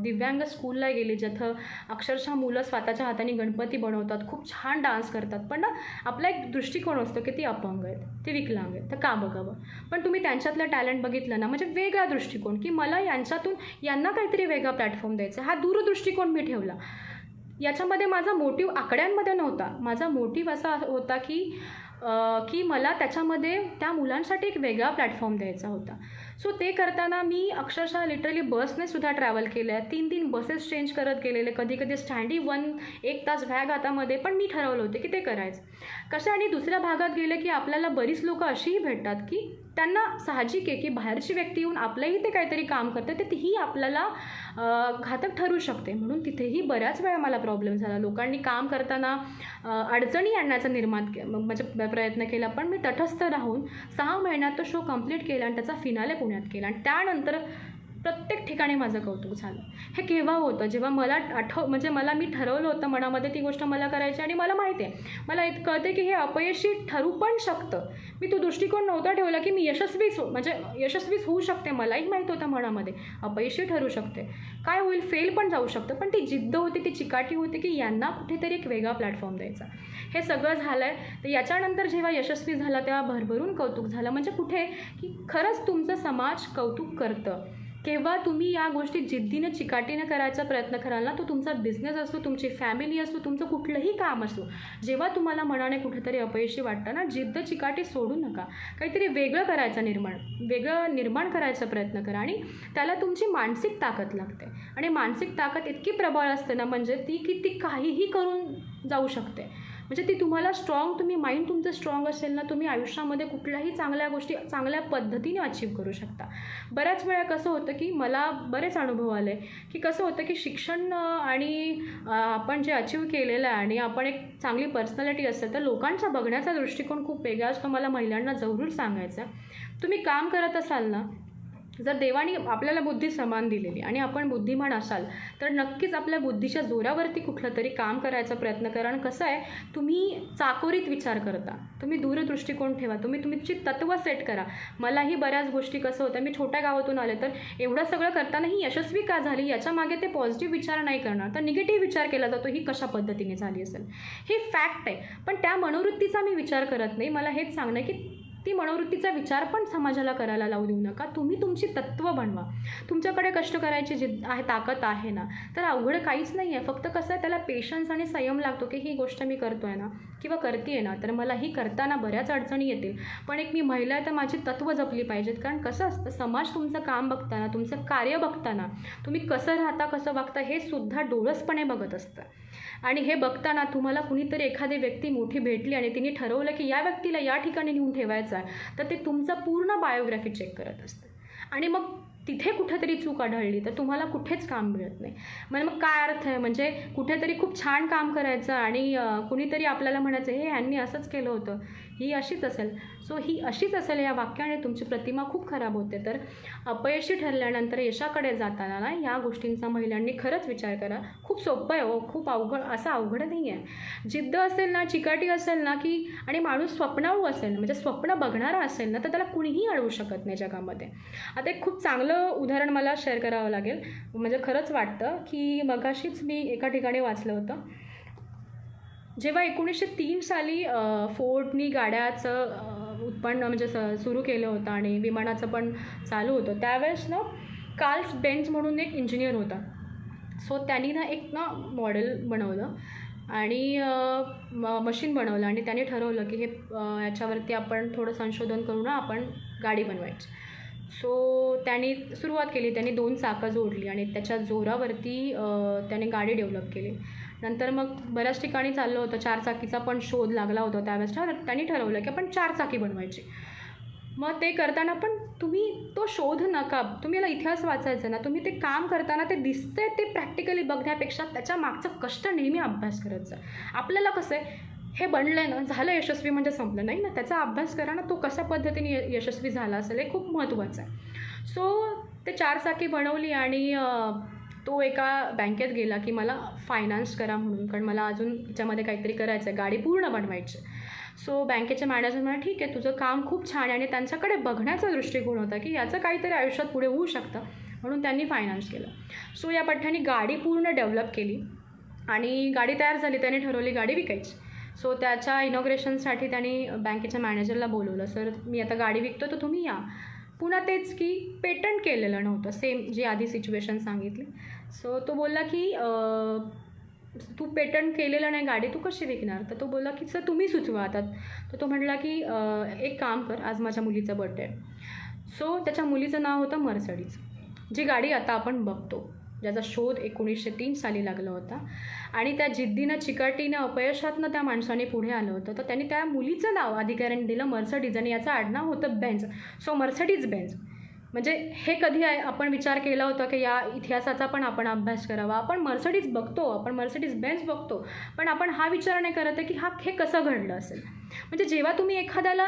दिव्यांग स्कूलला गेले, जिथं अक्षरशः मुलं स्वतःच्या हाताने गणपती बनवतात, खूप छान डान्स करतात. पण ना, आपला एक दृष्टिकोन असतो की ती अपंग आहेत, ती विकलांग आहेत, तर का बघावं. पण तुम्ही त्यांच्यातलं टॅलेंट बघितलं ना, म्हणजे वेगळा दृष्टिकोन, की मला यांना काहीतरी वेगळा प्लॅटफॉर्म द्यायचा, हा दूरदृष्टिकोन मी ठेवला. याच्यामध्ये माझा मोटिव्ह आकड्यांमध्ये नव्हता. माझा मोटिव्ह असा होता की मला त्याच्यामध्ये त्या मुलांसाठी एक वेगळा प्लॅटफॉर्म द्यायचा होता. सो ते करताना मी अक्षरशः लिटरली बसने सुद्धा ट्रॅव्हल केलं आहे. 3 बसेस चेंज करत गेलेले, कधी स्टँडी 1 तास व्हॅग हातामध्ये. पण मी ठरवलं होतं की ते करायचं कसं. आणि दुसऱ्या भागात गेलं की आपल्याला बरीच लोकं अशीही भेटतात की त्यांना साहजिक आहे की बाहेरची व्यक्ती येऊन आपलंही ते काहीतरी काम करते, तर तीही आपल्याला घातक ठरू शकते. म्हणून तिथेही बऱ्याच वेळा मला प्रॉब्लेम झाला. लोकांनी काम करताना अडचणी आणण्याचा म्हणजे प्रयत्न केला. पण मी तटस्थ राहून 6 महिन्यात तो शो कंप्लीट केला आणि त्याचा फिनाले पुण्यात केला. आणि त्यानंतर प्रत्येक ठिकाणी माझं कौतुक झालं. हे केव्हा होतं, जेव्हा मला मी ठरवलं होतं मनामध्ये ती गोष्ट मला करायची. आणि मला माहिती आहे, मला कळते की हे अपयशी ठरू पण शकतं. मी तो दृष्टिकोन नव्हता ठेवला की मी यशस्वीच होऊ शकते. मलाही माहीत होतं मनामध्ये अपयशी ठरू शकते, काय होईल, फेल पण जाऊ शकतं. पण ती जिद्द होती, ती चिकाटी होती की यांना कुठेतरी एक वेगळा प्लॅटफॉर्म द्यायचा. हे सगळं झालं आहे. तर याच्यानंतर जेव्हा यशस्वी झाला तेव्हा भरभरून कौतुक झालं. म्हणजे कुठे की खरंच तुमचं समाज कौतुक करतं. केव्हा तुम्ही या गोष्टी जिद्दीने चिकाटीने करायचा प्रयत्न कराल ना, तो तुमचा बिझनेस असो, तुमची फॅमिली असो, तुमचं कुठलंही काम असो, जेव्हा तुम्हाला मनाने कुठेतरी अपयशी वाटतं ना, जिद्द चिकाटी सोडू नका. काहीतरी वेगळं निर्माण करायचा प्रयत्न करा. आणि त्याला तुमची मानसिक ताकद लागते. आणि मानसिक ताकद इतकी प्रबळ असते ना, म्हणजे ती काहीही करून जाऊ शकते. म्हणजे ती तुम्हाला तुम्ही माइंड तुमचं स्ट्रॉंग असेल ना, तुम्ही आयुष्यामध्ये कुठल्याही चांगल्या गोष्टी चांगल्या पद्धतीने अचीव करू शकता. बऱ्याच वेळा कसं होतं की मला बरेच अनुभव आले की कसं होतं की शिक्षण आणि आपण जे अचीव केलेलं आहे आणि आपण एक चांगली पर्सनॅलिटी असेल तर लोकांचा बघण्याचा दृष्टिकोन खूप वेगळा असतो. मला महिलांना जरूर सांगायचं आहे, तुम्ही काम करत असाल ना, जर देवाने आपल्याला बुद्धी समान दिलेली आणि आपण बुद्धिमान असाल तर नक्कीच आपल्या बुद्धीच्या जोरावरती कुठलं तरी काम करायचा प्रयत्न करा. आणि कसं आहे, तुम्ही चाकोरीत विचार करता, तुम्ही दूरदृष्टिकोन ठेवा, तुम्ही तुमची तत्त्व सेट करा. मलाही बऱ्याच गोष्टी कसं होतं, मी छोट्या गावातून आले, तर एवढं सगळं करताना ही यशस्वी का झाली याच्या मागे ते पॉझिटिव्ह विचार नाही करणार, तर निगेटिव्ह विचार केला जातो, ही कशा पद्धतीने झाली असेल. ही फॅक्ट आहे. पण त्या मनोवृत्तीचा मी विचार करत नाही. मला हेच सांगणं की ती मनोवृत्तीचा विचार पण समाजाला करायला लावू देऊ नका. तुम्ही तुमची तत्त्व बनवा. तुमच्याकडे कष्ट करायची जिद्द आहे, ताकद आहे ना, तर अवघड काहीच नाही आहे. फक्त कसं आहे, त्याला पेशन्स आणि संयम लागतो की ही गोष्ट मी करतो आहे ना किंवा करते आहे ना, तर मला ही करताना बऱ्याच अडचणी येतील, पण एक मी महिला आहे तर माझी तत्त्व जपली पाहिजेत. कारण कसं असतं, समाज तुमचं काम बघताना, तुमचं कार्य बघताना, तुम्ही कसं राहता, कसं वागता हे सुद्धा डोळसपणे बघत असतं. आणि हे बघताना तुम्हाला कुणीतरी एखादी व्यक्ती मोठी भेटली आणि तिने ठरवलं की या व्यक्तीला या ठिकाणी नेऊन ठेवायचं आहे, तर ते तुमचा पूर्ण बायोग्राफी चेक करत असतं. आणि मग तिथे कुठेतरी चूक आढळली तर तुम्हाला कुठेच काम मिळत नाही. म्हणजे मग काय अर्थ आहे, म्हणजे कुठेतरी खूप छान काम करायचं आणि कुणीतरी आपल्याला म्हणायचं हे ह्यांनी असंच केलं होतं, ही अशीच असेल. सो ही अशीच असेल या वाक्याने तुमची प्रतिमा खूप खराब होते. तर अपयशी ठरल्यानंतर यशाकडे जाताना ना या गोष्टींचा महिलांनी खरंच विचार करा. खूप सोपं आहे हो, खूप असं अवघड नाही आहे. जिद्द असेल ना, चिकाटी असेल ना, की आणि माणूस स्वप्नाळू असेल, म्हणजे स्वप्न बघणारा असेल ना, तर त्याला कुणीही अडवू शकत नाही जगामध्ये. आता एक खूप चांगलं उदाहरण मला शेअर करावं लागेल. म्हणजे खरंच वाटतं की मगाशीच मी एका ठिकाणी वाचलं होतं. जेव्हा 1903 साली फोर्डनी गाड्याचं उत्पन्न म्हणजे सुरू केलं होतं आणि विमानाचं पण चालू होतं, त्यावेळेस ना कार्ल बेंझ म्हणून एक इंजिनियर होता. सो त्यांनी ना एक ना मॉडेल बनवलं आणि मशीन बनवलं आणि त्याने ठरवलं की हे याच्यावरती आपण थोडं संशोधन करू ना, आपण गाडी बनवायची. सो त्यांनी सुरुवात केली. त्यांनी 2 चाकं जोडली आणि त्याच्या जोरावरती त्याने गाडी डेव्हलप केली. नंतर मग बऱ्याच ठिकाणी चाललं होतं, 4 चाकीचा पण शोध लागला होता त्यावेळेस. त्यांनी ठरवलं की आपण 4 चाकी बनवायची. मग ते करताना पण तुम्ही तो शोध नका, तुम्ही याला इतिहास वाचायचा ना, तुम्ही ते काम करताना ते दिसतंय ते प्रॅक्टिकली बघण्यापेक्षा त्याच्या मागचं कष्ट नेहमी अभ्यास करत जा. आपल्याला कसं आहे, हे बनलं आहे ना, झालं यशस्वी म्हणजे संपलं नाही ना, त्याचा अभ्यास करा ना, तो कशा पद्धतीने यशस्वी झाला असेल हे खूप महत्त्वाचं आहे. सो ते 4 चाकी बनवली आणि तो एका बँकेत गेला की मला फायनान्स करा म्हणून, कारण मला अजून त्याच्यामध्ये काहीतरी करायचं आहे, गाडी पूर्ण बनवायची. सो बँकेचे मॅनेजर म्हणा ठीक आहे, तुझं काम खूप छान आहे आणि त्यांच्याकडे बघण्याचा दृष्टिकोन होता की याचं काहीतरी आयुष्यात पुढे होऊ शकतं, म्हणून त्यांनी फायनान्स केलं. सो या पठ्ठ्याने गाडी पूर्ण डेव्हलप केली आणि गाडी तयार झाली. त्याने ठरवली गाडी विकायची. सो त्याच्या इनॉग्रेशनसाठी त्यांनी बँकेच्या मॅनेजरला बोलवलं, सर मी आता गाडी विकतो तर तुम्ही या. पुन्हा तेच की पेटंट केलेलं नव्हतं, सेम जी आधी सिच्युएशन सांगितली. सो तो बोलला की तू पेटंट केलेलं नाही गाडी, तू कशी विकणार? तर तो बोलला की सर तुम्ही सुचवा आता. तर तो म्हटला की एक काम कर, आज माझ्या मुलीचा बर्थडे आहे. सो त्याच्या मुलीचं नाव होतं मर्सडीज, जी गाडी आता आपण बघतो, ज्याचा शोध 1903 साली लागला होता. आणि त्या जिद्दीनं, चिकाटीनं, अपयशातनं त्या माणसाने पुढे आलं होतं. तर त्यांनी त्या मुलीचं नाव अधिकाऱ्याने दिलं मर्सडीज आणि याचं आडनाव होतं बेंझ. So Mercedes Benz. म्हणजे हे कधी आपण विचार केला होता की या इतिहासाचा पण आपण अभ्यास करावा. आपण मर्सडीज बघतो, आपण मर्सडीज बेंझ बघतो, पण आपण हा विचार नाही करत आहे की हे कसं घडलं असेल. म्हणजे जेव्हा तुम्ही एखाद्याला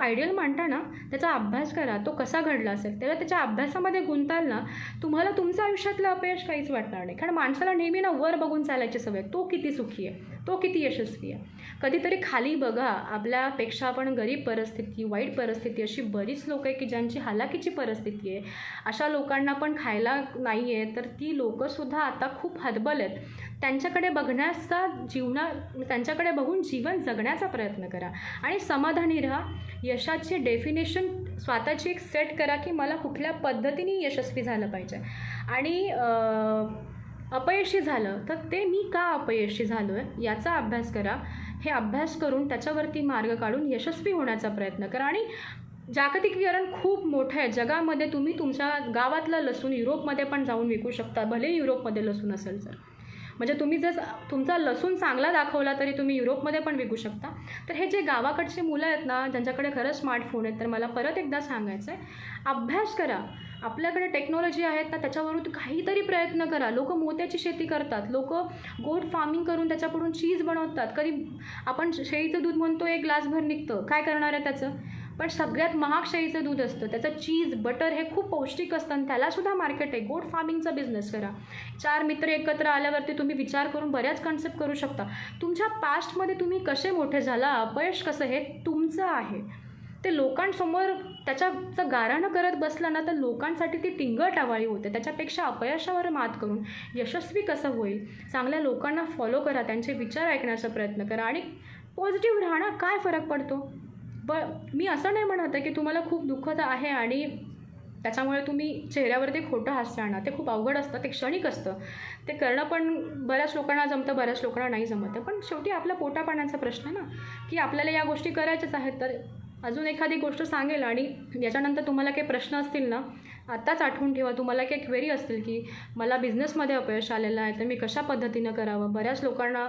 आयडियल मांडता ना, त्याचा अभ्यास करा, तो कसा घडला असेल, तेव्हा त्याच्या अभ्यासामध्ये गुंताल ना, तुम्हाला तुमचं आयुष्यातलं अपयश काहीच वाटणार नाही. कारण माणसाला नेहमी ना वर बघून चालायची सवय, तो किती सुखी आहे, तो किती यशस्वी आहे. कधीतरी खाली बघा, आपल्यापेक्षा पण गरीब परिस्थिती, वाईट परिस्थिती, अशी बरीच लोकं आहे की ज्यांची हालाकीची परिस्थिती आहे. अशा लोकांना पण खायला नाही आहे, तर ती लोकंसुद्धा आता खूप हतबल आहेत. त्यांच्याकडे बघण्याचा त्यांच्याकडे बघून जीवन जगण्याचा प्रयत्न करा आणि समाधानी राहा. यशाची डेफिनेशन स्वतःची एक सेट करा की मला कुठल्या पद्धतीने यशस्वी झालं पाहिजे आणि अपयशी झालं तर ते मी का अपयशी झालो आहे याचा अभ्यास करा. हे अभ्यास करून त्याच्यावरती मार्ग काढून यशस्वी होण्याचा प्रयत्न करा. आणि जागतिकीकरण खूप मोठं आहे जगामध्ये. तुम्ही तुमच्या गावातलं लसूण युरोपमध्ये पण जाऊन विकू शकता, भले युरोपमध्ये लसूण असेल तर. म्हणजे तुम्ही जर तुमचा लसूण चांगला दाखवला तरी तुम्ही युरोपमध्ये पण विकू शकता. तर हे जे गावाकडचे मुलं आहेत ना, ज्यांच्याकडे खरंच स्मार्टफोन आहेत, तर मला परत एकदा सांगायचं आहे, अभ्यास करा. आपल्याकडे टेक्नॉलॉजी आहेत ना, त्याच्यावरून काहीतरी प्रयत्न करा. लोक मोत्याची शेती करतात, लोक गोट फार्मिंग करून त्याच्याकडून चीज बनवतात. कधी आपण शेळीचं दूध म्हणतो एक ग्लासभर निघतं, काय करणार आहे त्याचं? पण सगळ्यात महाग शेळीचं दूध असतं, त्याचं चीज, बटर हे खूप पौष्टिक असतं आणि त्यालासुद्धा मार्केट आहे. गोट फार्मिंगचा बिझनेस करा. 4 मित्र एकत्र आल्यावरती तुम्ही विचार करून बऱ्याच कन्सेप्ट करू शकता. तुमच्या पास्टमध्ये तुम्ही कसे मोठे झाला, अपयश कसं, हे तुमचं आहे. ते लोकांसमोर त्याच्याचं गाऱ्हाणं करत बसलं ना, तर लोकांसाठी ती टिंगल-टवाळी होते. त्याच्यापेक्षा अपयशावर मात करून यशस्वी कसं होईल, चांगल्या लोकांना फॉलो करा, त्यांचे विचार ऐकण्याचा प्रयत्न करा आणि पॉझिटिव्ह राहा ना. काय फरक पडतो? मी असं नाही म्हणत आहे की तुम्हाला खूप दुःखद आहे आणि त्याच्यामुळे तुम्ही चेहऱ्यावरती खोटं हास्य आणा. ते खूप अवघड असतं, ते क्षणिक असतं. ते करणं पण बऱ्याच लोकांना जमतं, बऱ्याच लोकांना नाही जमत आहे. पण शेवटी आपल्या पोटापाण्याचा प्रश्न आहे ना, की आपल्याला या गोष्टी करायच्याच आहेत. तर अजून एखादी गोष्ट सांगेल आणि याच्यानंतर तुम्हाला काही प्रश्न असतील ना, आत्ताच आठवून ठेवा. तुम्हाला काही क्वेरी असतील की मला बिझनेसमध्ये अपयश आलेलं आहे, तर मी कशा पद्धतीनं करावं? बऱ्याच लोकांना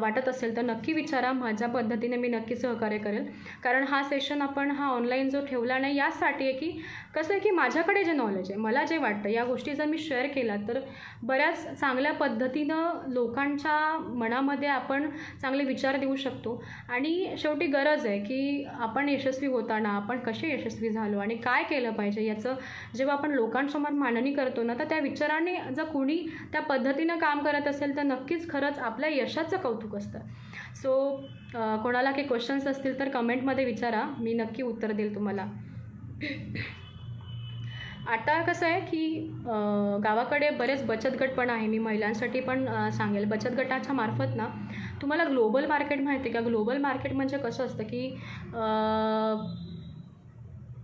वाटत असेल तर नक्की विचारा. माझ्या पद्धतीने मी नक्की सहकार्य करेल. कारण हा सेशन आपण ऑनलाईन जो ठेवला नाही यासाठी आहे की कसं आहे की माझ्याकडे जे नॉलेज आहे, मला जे वाटतं, या गोष्टी जर मी शेअर केल्या तर बऱ्याच चांगल्या पद्धतीनं लोकांच्या मनामध्ये आपण चांगले विचार देऊ शकतो. आणि शेवटी गरज आहे की आपण यशस्वी होताना आपण कसे यशस्वी झालो आणि काय केलं पाहिजे याचं जेव्हा आपण लोकांसमोर मांडणी करतो ना, तर त्या विचाराने जर कोणी त्या पद्धतीनं काम करत असेल तर नक्कीच खरंच आपल्या यशाचं कौतुक असतं. सो कोणाला काही क्वेश्चन्स असतील तर कमेंटमध्ये विचारा, मी नक्की उत्तर देईल तुम्हाला. आता कसं आहे की गावाकडे बरेच बचत गट पण आहे. मी महिलांसाठी पण सांगेल, बचत गटाच्या मार्फत ना तुम्हाला ग्लोबल मार्केट माहिती आहे का? ग्लोबल मार्केट म्हणजे कसं असतं की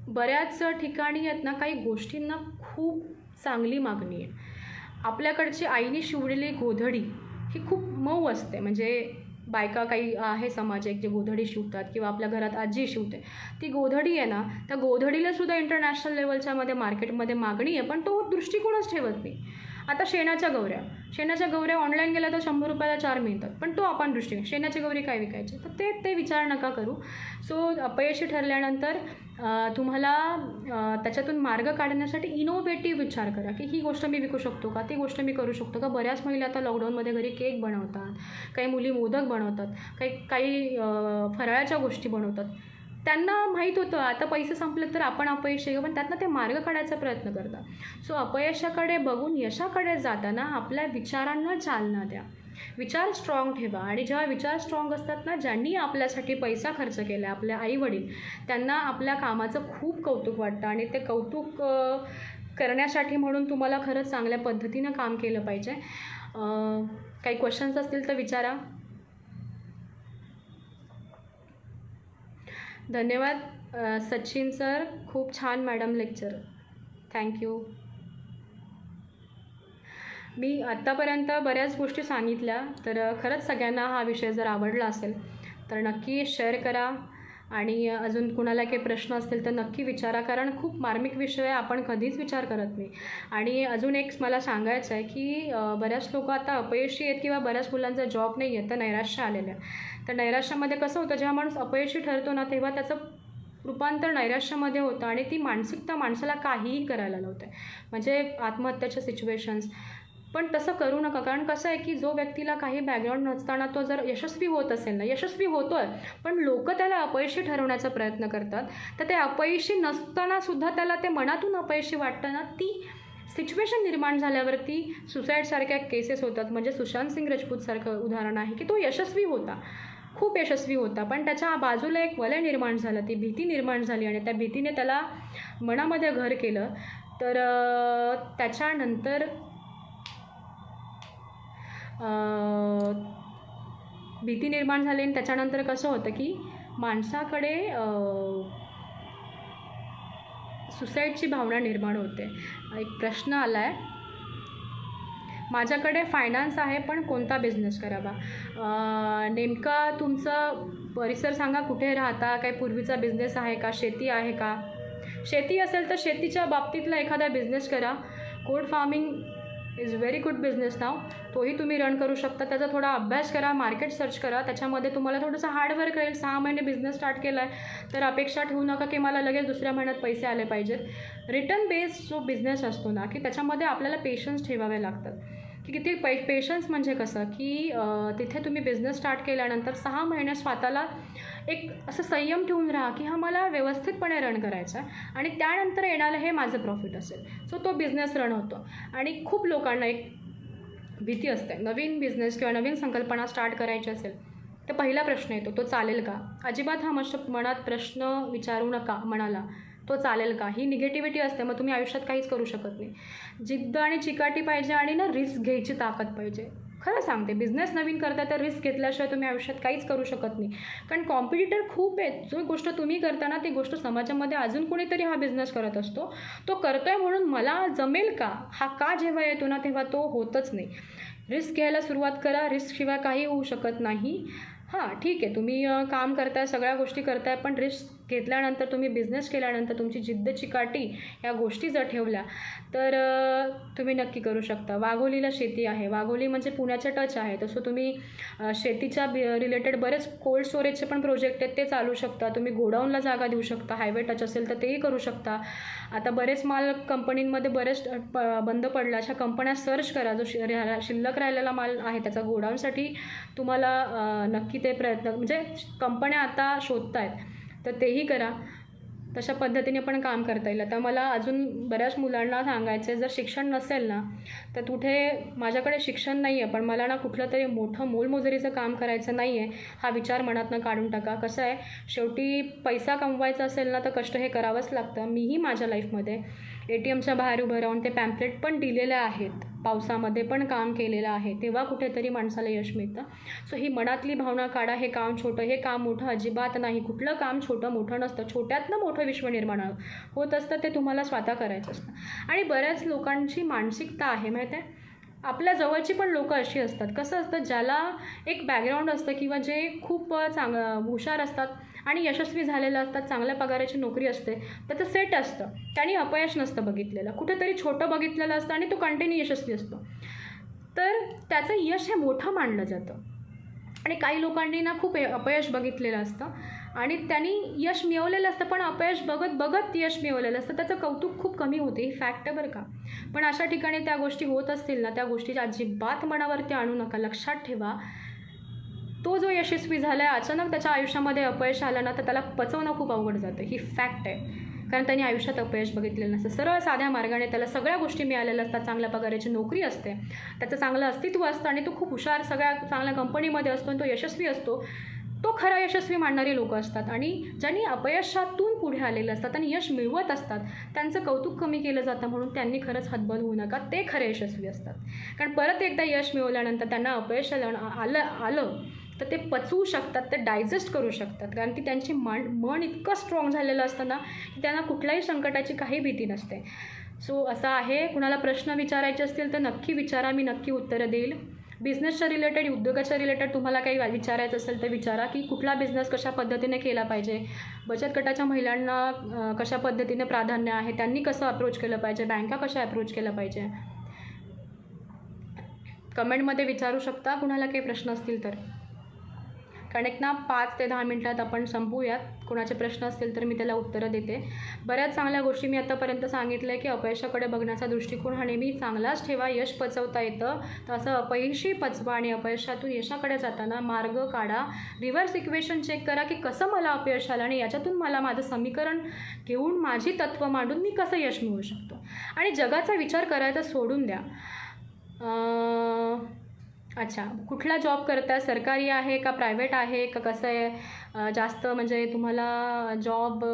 बऱ्याच ठिकाणी आहेत ना, काही गोष्टींना खूप चांगली मागणी आहे. आपल्याकडची आईने शिवलेली गोधडी ही खूप मऊ असते. म्हणजे बायका काही आहे समाज एक जे गोधडी शिवतात किंवा आपल्या घरात आजी शिवते. ती गोधडी आहे ना, त्या गोधडीलासुद्धा इंटरनॅशनल लेवलच्यामध्ये मार्केटमध्ये मागणी आहे, पण तो दृष्टिकोनच ठेवत नाही. आता शेणाच्या गौऱ्या ऑनलाईन गेल्या तर 100 रुपयाला 4 मिळतात, पण तो आपण दृष्टिकोन, शेणाची गौरी काय विकायची? तर ते विचार नका करू. सो अपयशी ठरल्यानंतर तुम्हाला त्याच्यातून मार्ग काढण्यासाठी इनोव्हेटिव्ह विचार करा की ही गोष्ट मी विकू शकतो का? ती गोष्ट मी करू शकतो का? बऱ्याच महिला आता लॉकडाऊनमध्ये घरी केक बनवतात, काही मुली मोदक बनवतात, काही फराळाच्या गोष्टी बनवतात. त्यांना माहीत होतं आता पैसे संपले तर आपण अपयशी येऊ, पण त्यातनं ते मार्ग काढायचा प्रयत्न करतात. सो अपयशाकडे बघून यशाकडे जाताना आपल्या विचारांना चालना द्या. विचार स्ट्रॉंग ठेवा. आणि जेव्हा विचार स्ट्रॉंग असतात ना, ज्यांनी आपल्यासाठी पैसा खर्च केला, आपले आईवडील, त्यांना आपल्या कामाचं खूप कौतुक वाटतं आणि ते कौतुक करण्यासाठी म्हणून तुम्हाला खरंच चांगल्या पद्धतीनं काम केलं पाहिजे. काही क्वेश्चन्स असतील तर विचारा. धन्यवाद सचिन सर, खूप छान मॅडम लेक्चर, थँक्यू. मी आत्तापर्यंत बऱ्याच गोष्टी सांगितल्या, तर खरंच सगळ्यांना हा विषय जर आवडला असेल तर नक्की शेअर करा. आणि अजून कुणाला काही प्रश्न असतील तर नक्की विचारा, कारण खूप मार्मिक विषय आपण कधीच विचार करत नाही. आणि अजून एक मला सांगायचं आहे की बऱ्याच लोक आता अपयशी आहेत किंवा बऱ्याच मुलांचा जॉब नाही आहे तर नैराश्य आलेलं आहे. तर नैराश्यामध्ये कसं होतं, जेव्हा माणूस अपयशी ठरतो ना तेव्हा त्याचं रूपांतर नैराश्यामध्ये होतं आणि ती मानसिकता माणसाला काहीही करायला लावते, म्हणजे आत्महत्याच्या सिच्युएशन्स. पण तसं करू नका, कारण कसं आहे की जो व्यक्तीला काही बॅकग्राऊंड नसताना तो जर यशस्वी होत असेल ना, यशस्वी होतो आहे पण लोक त्याला अपयशी ठरवण्याचा प्रयत्न करतात, तर ते अपयशी नसतानासुद्धा त्याला ते मनातून अपयशी वाटतं ना, ती सिच्युएशन निर्माण झाल्यावरती सुसाईडसारख्या केसेस होतात. म्हणजे सुशांत सिंग राजपूतसारखं उदाहरण आहे की तो यशस्वी होता, खूप यशस्वी होता, पण त्याच्या बाजूला एक वलय निर्माण झालं, ती भीती निर्माण झाली आणि त्या भीतीने त्याला मनामध्ये घर केलं. तर त्याच्यानंतर भीती निर्माण झाली आणि त्याच्यानंतर कसं होतं की माणसाकडे सुसाईडची भावना निर्माण होते. एक प्रश्न आला आहे, माझ्याकडे फायनान्स आहे पण कोणता बिझनेस करावा? नेमका तुमचा परिसर सांगा, कुठे राहता, काही पूर्वीचा बिझनेस आहे का, शेती आहे का? शेती असेल तर शेतीच्या बाबतीतला एखादा बिझनेस करा. Goat farming is very good business नाव, तोही तुम्ही रन करू शकता. त्याचा थोडा अभ्यास करा, मार्केट सर्च करा, त्याच्यामध्ये तुम्हाला थोडंसं हार्डवर्क राहील. 6 महिने बिझनेस स्टार्ट केला आहे तर अपेक्षा ठेवू नका की मला लगेच दुसऱ्या महिन्यात पैसे आले पाहिजेत. रिटर्न बेस्ड जो बिझनेस असतो ना, की त्याच्यामध्ये आपल्याला पेशन्स ठेवावे लागतात. की किती पेशन्स म्हणजे कसं की तिथे तुम्ही बिझनेस स्टार्ट केल्यानंतर 6 महिने स्वतःला एक असं संयम ठेवून राहा की हा मला व्यवस्थितपणे रन करायचा आहे आणि त्यानंतर येणारं हे माझं प्रॉफिट असेल. सो तो बिझनेस रन होतो. आणि खूप लोकांना एक भीती असते, नवीन बिझनेस किंवा नवीन संकल्पना स्टार्ट करायची असेल तर पहिला प्रश्न येतो, तो चालेल का? अजिबात हा मनात प्रश्न विचारू नका मनाला, तो चालेल का? ही निगेटिव्हिटी असते, मग तुम्ही आयुष्यात काहीच करू शकत नाही. जिद्द आणि चिकाटी पाहिजे आणि ना रिस्क घ्यायची ताकद पाहिजे. खरं सांगते, बिझनेस नवीन करता तर रिस्क घेतल्याशिवाय तुम्ही आयुष्यात काहीच करू शकत नाही. कारण कॉम्पिटिटर खूप आहेत. जो गोष्ट तुम्ही करताना ती गोष्ट समाजामध्ये अजून कोणीतरी हा बिझनेस करत असतो. तो करतोय म्हणून मला जमेल का, हा का जेव्हा येतो ना तेव्हा तो होतच नाही. रिस्क घ्यायला सुरुवात करा. रिस्कशिवाय काही होऊ शकत नाही. हां, ठीक आहे, तुम्ही काम करताय, सगळ्या गोष्टी करताय, पण रिस्क घेतल्यानंतर, तुम्ही बिझनेस केल्यानंतर तुमची जिद्द चिकाटी या गोष्टी जर ठेवल्या तर तुम्ही नक्की करू शकता. वाघोलीला शेती आहे. वाघोली म्हणजे पुण्याच्या टच आहे. तसं तुम्ही शेतीच्या रिलेटेड बरेच कोल्ड स्टोरेजचे पण प्रोजेक्ट आहेत, ते चालू शकता. तुम्ही गोडाऊनला जागा देऊ शकता. हायवे टच असेल तर तेही करू शकता. आता बरेच माल कंपनींमध्ये बरेच बंद पडला. अशा कंपन्या सर्च करा. जो शिल्लक राहिलेला माल आहे त्याचा गोडाऊनसाठी तुम्हाला नक्की ते प्रयत्न, म्हणजे कंपन्या आता शोधत आहेत, तर तेही करा. तशा पद्धतीने पण काम करता येईल. आता मला अजून बऱ्याच मुलांना सांगायचं आहे, जर शिक्षण नसेल ना तर कुठे, माझ्याकडे शिक्षण नाही आहे पण मला ना कुठलं तरी मोठं मोलमजुरीचं काम करायचं नाही आहे, हा विचार मनातनं काढून टाका. कसं आहे, शेवटी पैसा कमवायचा असेल ना तर कष्ट हे करावंच लागतं. मीही माझ्या लाईफमध्ये ATMच्या बाहेर उभं राहून ते पॅम्पलेट पण दिलेले आहेत, पावसामध्ये पण काम केलेलं आहे, तेव्हा कुठेतरी माणसाला यश मिळतं. सो ही मनातली भावना काढा. हे काम छोटं, हे काम मोठं अजिबात नाही. कुठलं काम छोटं मोठं नसतं. छोट्यातनं मोठं विश्व निर्माण होत असतं. ते तुम्हाला स्वतः करायचं असतं. आणि बऱ्याच लोकांची मानसिकता आहे माहीत आहे, आपल्या जवळची पण लोकं अशी असतात. कसं असतं, ज्याला एक बॅकग्राऊंड असतं किंवा जे खूप हुशार असतात आणि यशस्वी झालेलं असतात, चांगल्या पगाराची नोकरी असते, त्याचं सेट असतं, त्यांनी अपयश नसतं बघितलेलं, कुठेतरी छोटं बघितलेलं असतं आणि तो कंटिन्यू यशस्वी असतो, तर त्याचं यश हे मोठं मानलं जातं. आणि काही लोकांनी ना खूप अपयश बघितलेलं असतं आणि त्यांनी यश मिळवलेलं असतं, पण अपयश बघत बघत यश मिळवलेलं असतं, त्याचं कौतुक खूप कमी होते. ही फॅक्ट आहे बरं का. पण अशा ठिकाणी त्या गोष्टी होत असतील ना, त्या गोष्टीच्या अजिबात मनावरती आणू नका. लक्षात ठेवा, तो जो यशस्वी झाला आहे, अचानक त्याच्या आयुष्यामध्ये अपयश आलं ना तर त्याला पचवणं खूप अवघड जातं. ही फॅक्ट आहे. कारण त्यांनी आयुष्यात अपयश बघितलेलं नसतं. सरळ साध्या मार्गाने त्याला सगळ्या गोष्टी मिळालेल्या असतात. चांगल्या पगाराची नोकरी असते, त्याचं चांगलं अस्तित्व असतं आणि तो खूप हुशार, सगळ्या चांगल्या कंपनीमध्ये असतो आणि तो यशस्वी असतो. तो खरा यशस्वी मानणारी लोकं असतात. आणि ज्यांनी अपयशातून पुढे आलेले असतात आणि यश मिळवत असतात, त्यांचं कौतुक कमी केलं जातं, म्हणून त्यांनी खरंच हतबल होऊ नका. ते खरे यशस्वी असतात. कारण परत एकदा यश मिळवल्यानंतर त्यांना अपयश आलं तर ते पचवू शकतात, ते डायजेस्ट करू शकतात. कारण की त्यांची मन इतकं स्ट्रॉंग झालेलं असतं ना की त्यांना कुठल्याही संकटाची काही भीती नसते. सो असं आहे. कुणाला प्रश्न विचारायचे असतील तर नक्की विचारा, मी नक्की उत्तरं देईल. बिझनेसच्या रिलेटेड, उद्योगाच्या रिलेटेड तुम्हाला काही विचारायचं असेल तर विचारा, की कुठला बिझनेस कशा पद्धतीने केला पाहिजे, बचत गटाच्या महिलांना कशा पद्धतीने प्राधान्य आहे, त्यांनी कसं अप्रोच केलं पाहिजे, बँका कशा अप्रोच केलं पाहिजे. कमेंटमध्ये विचारू शकता कुणाला काही प्रश्न असतील तर. कारण एक ना 5 ते 10 मिनटात आपण संपूयात. कोणाचे प्रश्न असतील तर मी त्याला उत्तरं देते. बऱ्याच चांगल्या गोष्टी मी आत्तापर्यंत सांगितलं आहे, की अपयशाकडे बघण्याचा दृष्टिकोन हा नेहमी चांगलाच ठेवा. यश पचवता येतं तर असं अपयशी पचवा आणि अपयशातून यशाकडे जाताना मार्ग काढा. रिव्हर्स इक्वेशन चेक करा, की कसं मला अपयश आलं आणि याच्यातून मला माझं समीकरण घेऊन, माझी तत्त्व मांडून मी कसं यश मिळवू शकतो. आणि जगाचा विचार करायचा सोडून द्या. अच्छा, कुठला जॉब करता, सरकारी आहे का प्रायव्हेट आहे का कसं आहे, जास्त म्हणजे तुम्हाला जॉब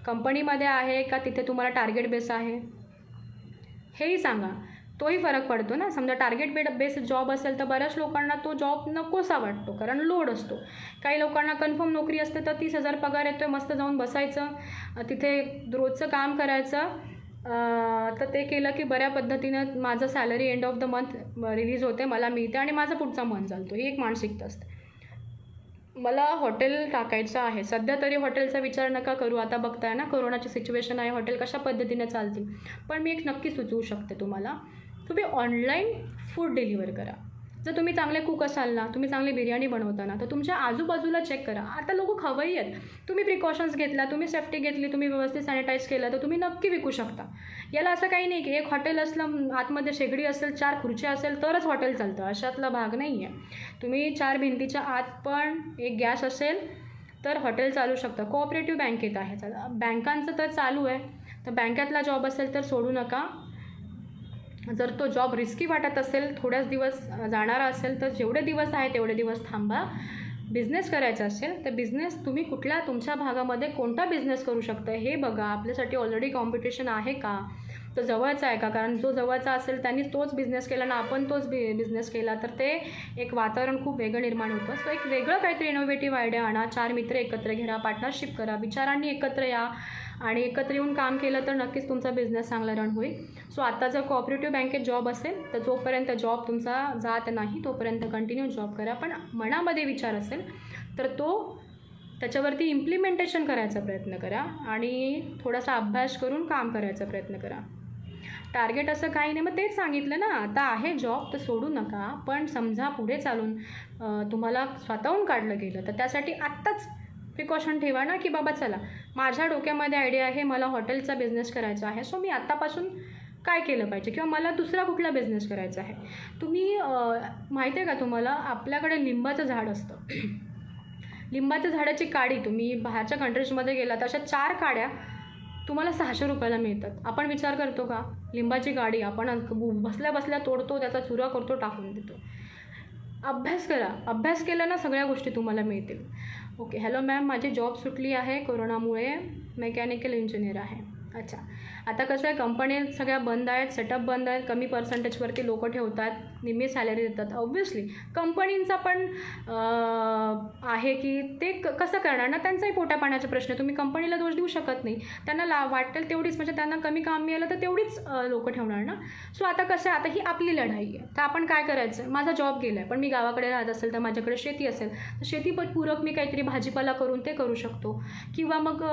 कंपनीमध्ये आहे का तिथे तुम्हाला टार्गेट बेस आहे, हेही सांगा. तोही फरक पडतो ना. समजा टार्गेट बेस जॉब असेल तर बऱ्याच लोकांना तो जॉब नकोसा वाटतो, कारण लोड असतो. काही लोकांना कन्फर्म नोकरी असते तर 30,000 पगार येतो आहे, मस्त जाऊन बसायचं, तिथे रोजचं काम करायचं, तर ते केलं की बऱ्या पद्धतीनं माझं salary end of the month release होते, मला मिळते आणि माझा पुढचा मंथ चालतो. ही एक मानसिकता असते. मला हॉटेल टाकायचं आहे सध्या तरी. हॉटेलचा विचार नका करू. आता बघताय ना कोरोनाची सिच्युएशन आहे, हॉटेल कशा पद्धतीने चालतील. पण मी एक नक्की सुचवू शकते तुम्हाला, तुम्ही ऑनलाईन फूड डिलिव्हर करा. जर तुम्ही चांगले कुक असाल ना, तुम्ही चांगली बिर्याणी बनवता ना, तर तुमच्या आजूबाजूला चेक करा. आता लोक खवय्ये आहेत. तुम्ही प्रिकॉशन्स घेतल्या, तुम्ही सेफ्टी घेतली, तुम्ही व्यवस्थित सॅनिटाईज केलं तर तुम्ही नक्की विकू शकता. याला असं काही नाही की एक हॉटेल असलं, आतमध्ये शेगडी असेल, 4 खुर्च्या असेल तरच हॉटेल चालतं, अशातला भाग नाही आहे. तुम्ही 4 भिंतीच्या आत पण एक गॅस असेल तर हॉटेल चालू शकतं. कोऑपरेटिव्ह बँकेत आहे, बँकांचं तर चालू आहे. तर बँकेतला जॉब असेल तर सोडू नका. जर तो जॉब रिस्की वाटत असेल, थोड्याच दिवस जाणारा असेल तर जेवढे दिवस आहे तेवढे दिवस थांबा. बिझनेस करायचा असेल तर बिझनेस तुम्ही तुमच्या भागामध्ये कोणता बिझनेस करू शकता हे बघा. आपल्यासाठी ऑलरेडी कॉम्पिटिशन आहे का, तो जवळचा आहे का, कारण जो जवळचा असेल त्यांनी तोच बिझनेस केला ना आपण तोच बिझनेस केला तर ते एक वातावरण खूप वेगळं निर्माण होतं. सो एक वेगळं काहीतरी इनोव्हेटिव्ह आयडिया आणा, 4 मित्र एकत्र घ्या, पार्टनरशिप करा, विचारांनी एकत्र या आणि एकत्र येऊन काम केलं तर नक्कीच तुमचा बिझनेस चांगला रन होईल. सो आता जर कोऑपरेटिव्ह बँकेत जॉब असेल तर जोपर्यंत जॉब तुमचा जात नाही तोपर्यंत कंटिन्यू जॉब करा, पण मनामध्ये विचार असेल तर तो त्याच्यावरती इम्प्लिमेंटेशन करायचा प्रयत्न करा आणि थोडासा अभ्यास करून काम करायचा प्रयत्न करा. टार्गेट असं काही नाही, मग तेच सांगितलं ना, आता आहे जॉब तर सोडू नका, पण समजा पुढे चालून तुम्हाला स्वतःहून काढलं गेलं तर त्यासाठी आत्ताच प्रिकॉशन ठेवा ना, की बाबा चला माझ्या डोक्यामध्ये आयडिया आहे, मला हॉटेलचा बिझनेस करायचा आहे, सो मी आत्तापासून काय केलं पाहिजे किंवा मला दुसरा कुठला बिझनेस करायचा आहे. तुम्ही माहिती आहे का तुम्हाला, आपल्याकडे लिंबाचं झाड असतं, लिंबाच्या झाडाची काडी तुम्ही बाहेरच्या कंट्रीजमध्ये गेला तर अशा 4 काड्या तुम्हाला 600 रुपयाला मिळतात. आपण विचार करतो का, लिंबाची काडी आपण बसल्या बसल्या तोडतो, त्याचा चुरा करतो, टाकून देतो. अभ्यास करा, अभ्यास केला ना सगळ्या गोष्टी तुम्हाला मिळतील. ओके, हॅलो मॅम, माझी जॉब सुटली आहे कोरोनामुळे, मेकॅनिकल इंजिनियर आहे. अच्छा, आता कसं आहे, कंपनी सगळ्या बंद आहेत, सेटअप बंद आहेत, कमी पर्सेंटेजवरती लोकं ठेवतात, निम्मी सॅलरी देतात. ऑब्व्हियसली कंपनींचा पण आहे की ते कसं करणार ना, त्यांचाही पोटा पाण्याचा प्रश्न आहे. तुम्ही कंपनीला दोष देऊ शकत नाही, त्यांना वाटेल तेवढीच, म्हणजे त्यांना कमी काम मिळालं तर तेवढीच लोकं ठेवणार ना. सो आता कसं आहे, आता ही आपली लढाई आहे, तर आपण काय करायचं, माझा जॉब गेला आहे पण मी गावाकडे राहत असेल तर माझ्याकडे शेती असेल तर शेतीपूरक मी काहीतरी भाजीपाला करून ते करू शकतो. किंवा मग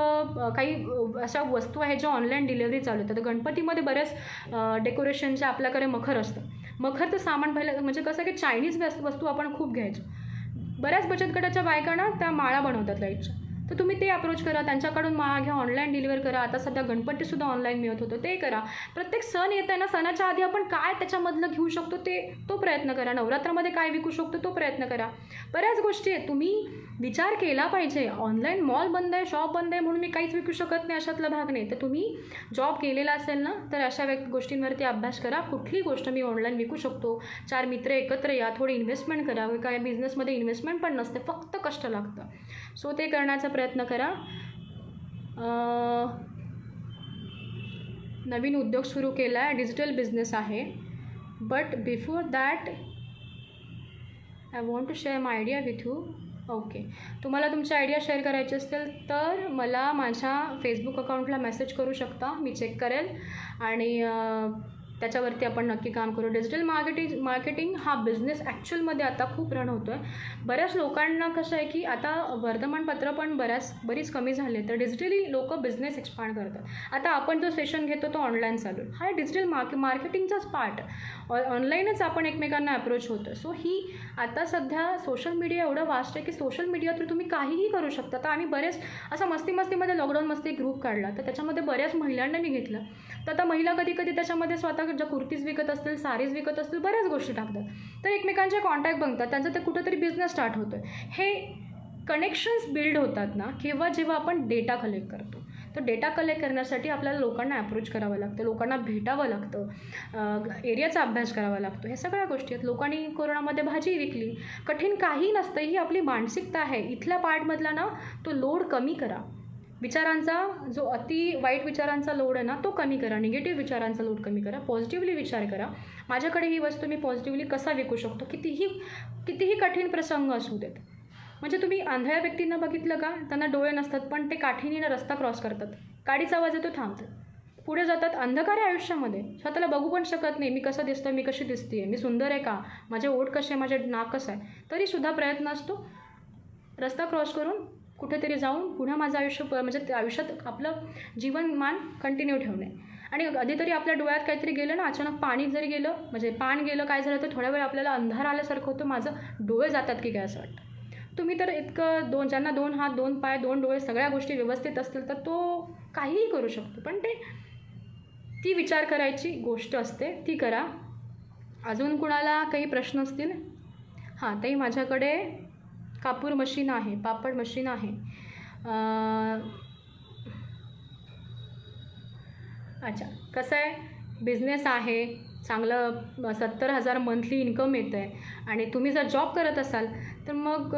काही अशा वस्तू आहेत ज्या ऑनलाईन डिलिव्हरी चालू होतं. तर गणपतीमध्ये बऱ्याच डेकोरेशनच्या आपल्याकडे मखर असतं, मखरचं सामान पहिलं म्हणजे कसं की चायनीज वस्तू आपण खूप घ्यायचो. बऱ्याच बचत गटाच्या बायकांना त्या माळा बनवतात लाईटच्या, तर तुम्ही ते अप्रोच करा, त्यांच्याकडून माळा घ्या, ऑनलाईन डिलिव्हर करा. आता सध्या गणपतीसुद्धा ऑनलाईन मिळत होतं, ते करा. प्रत्येक सण येत आहे ना, सणाच्या आधी आपण काय त्याच्यामधलं घेऊ शकतो तो प्रयत्न करा. नवरात्रामध्ये काय विकू शकतो तो प्रयत्न करा. बऱ्याच गोष्टी आहेत, तुम्ही विचार केला पाहिजे. ऑनलाईन मॉल बंद आहे, शॉप बंद आहे म्हणून मी काहीच विकू शकत नाही अशातला भाग नाही. तर तुम्ही जॉब केलेला असेल ना तर अशा गोष्टींवरती अभ्यास करा. कुठली गोष्ट मी ऑनलाईन विकू शकतो, 4 मित्र एकत्र या, थोडी इन्व्हेस्टमेंट करा. काय बिझनेसमध्ये इन्व्हेस्टमेंट पण नसते, फक्त कष्ट लागतं. सो ते करण्याचा प्रयत्न करा. नवीन उद्योग सुरू केला आहे, डिजिटल बिझनेस आहे, but before that I want to share my idea with you. Okay, तुम्हाला तुमच्या आयडिया शेअर करायचे असतील तर मला माझ्या फेसबुक अकाउंटला मेसेज करू शकता, मी चेक करेल आणि त्याच्यावरती आपण नक्की काम करू. डिजिटल मार्केटिंग हा बिझनेस ॲक्च्युअलमध्ये आता खूप रन होतो आहे. बऱ्याच लोकांना कसं आहे की आता वर्तमानपत्र पण बरीच कमी झाले, तर डिजिटली लोक बिझनेस एक्सपांड करतात. आता आपण जो सेशन घेतो तो ऑनलाईन चालू आहे, हा डिजिटल मार्केटिंगचाच पार्ट. ऑनलाईनच आपण एकमेकांना अप्रोच होतो. सो ही आता सध्या सोशल मीडिया एवढं वास्ट आहे की सोशल मीडिया थ्रू तुम्ही काहीही करू शकता. तर आम्ही बरेच असं मस्तीमध्ये लॉकडाऊनमध्ये ग्रुप काढला, तर त्याच्यामध्ये बऱ्याच महिलांना मी घेतलं. तर आता महिला कधी त्याच्यामध्ये स्वतः ज्या कुर्तीज विकत असतील, साडीज विकत असतील, बऱ्याच गोष्टी टाकतात. तर एकमेकांचे कॉन्टॅक्ट बनतात, त्यांचा ते कुठंतरी बिझनेस स्टार्ट होतो आहे. हे कनेक्शन्स बिल्ड होतात ना जेव्हा आपण डेटा कलेक्ट करतो. तर डेटा कलेक्ट करण्यासाठी आपल्याला लोकांना अप्रोच करावं लागतं, लोकांना भेटावं लागतं, एरियाचा अभ्यास करावा लागतो. हे सगळ्या गोष्टी आहेत. लोकांनी कोरोनामध्ये भाजी विकली, कठीण काही नसतं, ही आपली मानसिकता आहे. इथल्या पार्टमधला ना तो लोड कमी करा. विचारांचा जो अति वाईट विचारांचा लोड आहे ना तो कमी करा, निगेटिव्ह विचारांचा लोड कमी करा, पॉझिटिव्हली विचार करा. माझ्याकडे ही वस्तू मी पॉझिटिव्हली कसा विकू शकतो, कितीही कठीण प्रसंग असू देत. म्हणजे तुम्ही आंधळ्या व्यक्तींना बघितलं का, त्यांना डोळे नसतात पण ते काठीने रस्ता क्रॉस करतात, गाडीचा आवाज येतो थांबतात, पुढे जातात. अंधकार आहे आयुष्यामध्ये, स्वतःला बघू पण शकत नाही, मी कसं दिसतं, मी कशी दिसते, मी सुंदर आहे का, माझे ओठ कसे आहे, माझे नाक कसं आहे, तरीसुद्धा प्रयत्न असतो रस्ता क्रॉस करून कुठेतरी जाऊन पुन्हा माझं आयुष्य म्हणजे आयुष्यात आपलं जीवनमान कंटिन्यू ठेवणे. आणि कधीतरी आपल्या डोळ्यात काहीतरी गेलं ना, अचानक पाणी जरी गेलं, म्हणजे पान गेलं, काय झालं तर थोड्या वेळ आपल्याला अंधार आल्यासारखं होतं, माझं डोळे जातात की काय असं वाटतं. तुम्ही तर इतकं ज्यांना 2 हात 2 पाय 2 डोळे सगळ्या गोष्टी व्यवस्थित असतील तर तो काहीही करू शकतो. पण ती विचार करायची गोष्ट असते, ती करा. अजून कुणाला काही प्रश्न असतील? हां, ताई माझ्याकडे कापूर मशीन आहे, पापड मशीन आहे. अच्छा, कसं आहे, बिझनेस आहे, चांगलं 70,000 मंथली इन्कम येतं आहे आणि तुम्ही जर जॉब करत असाल तर मग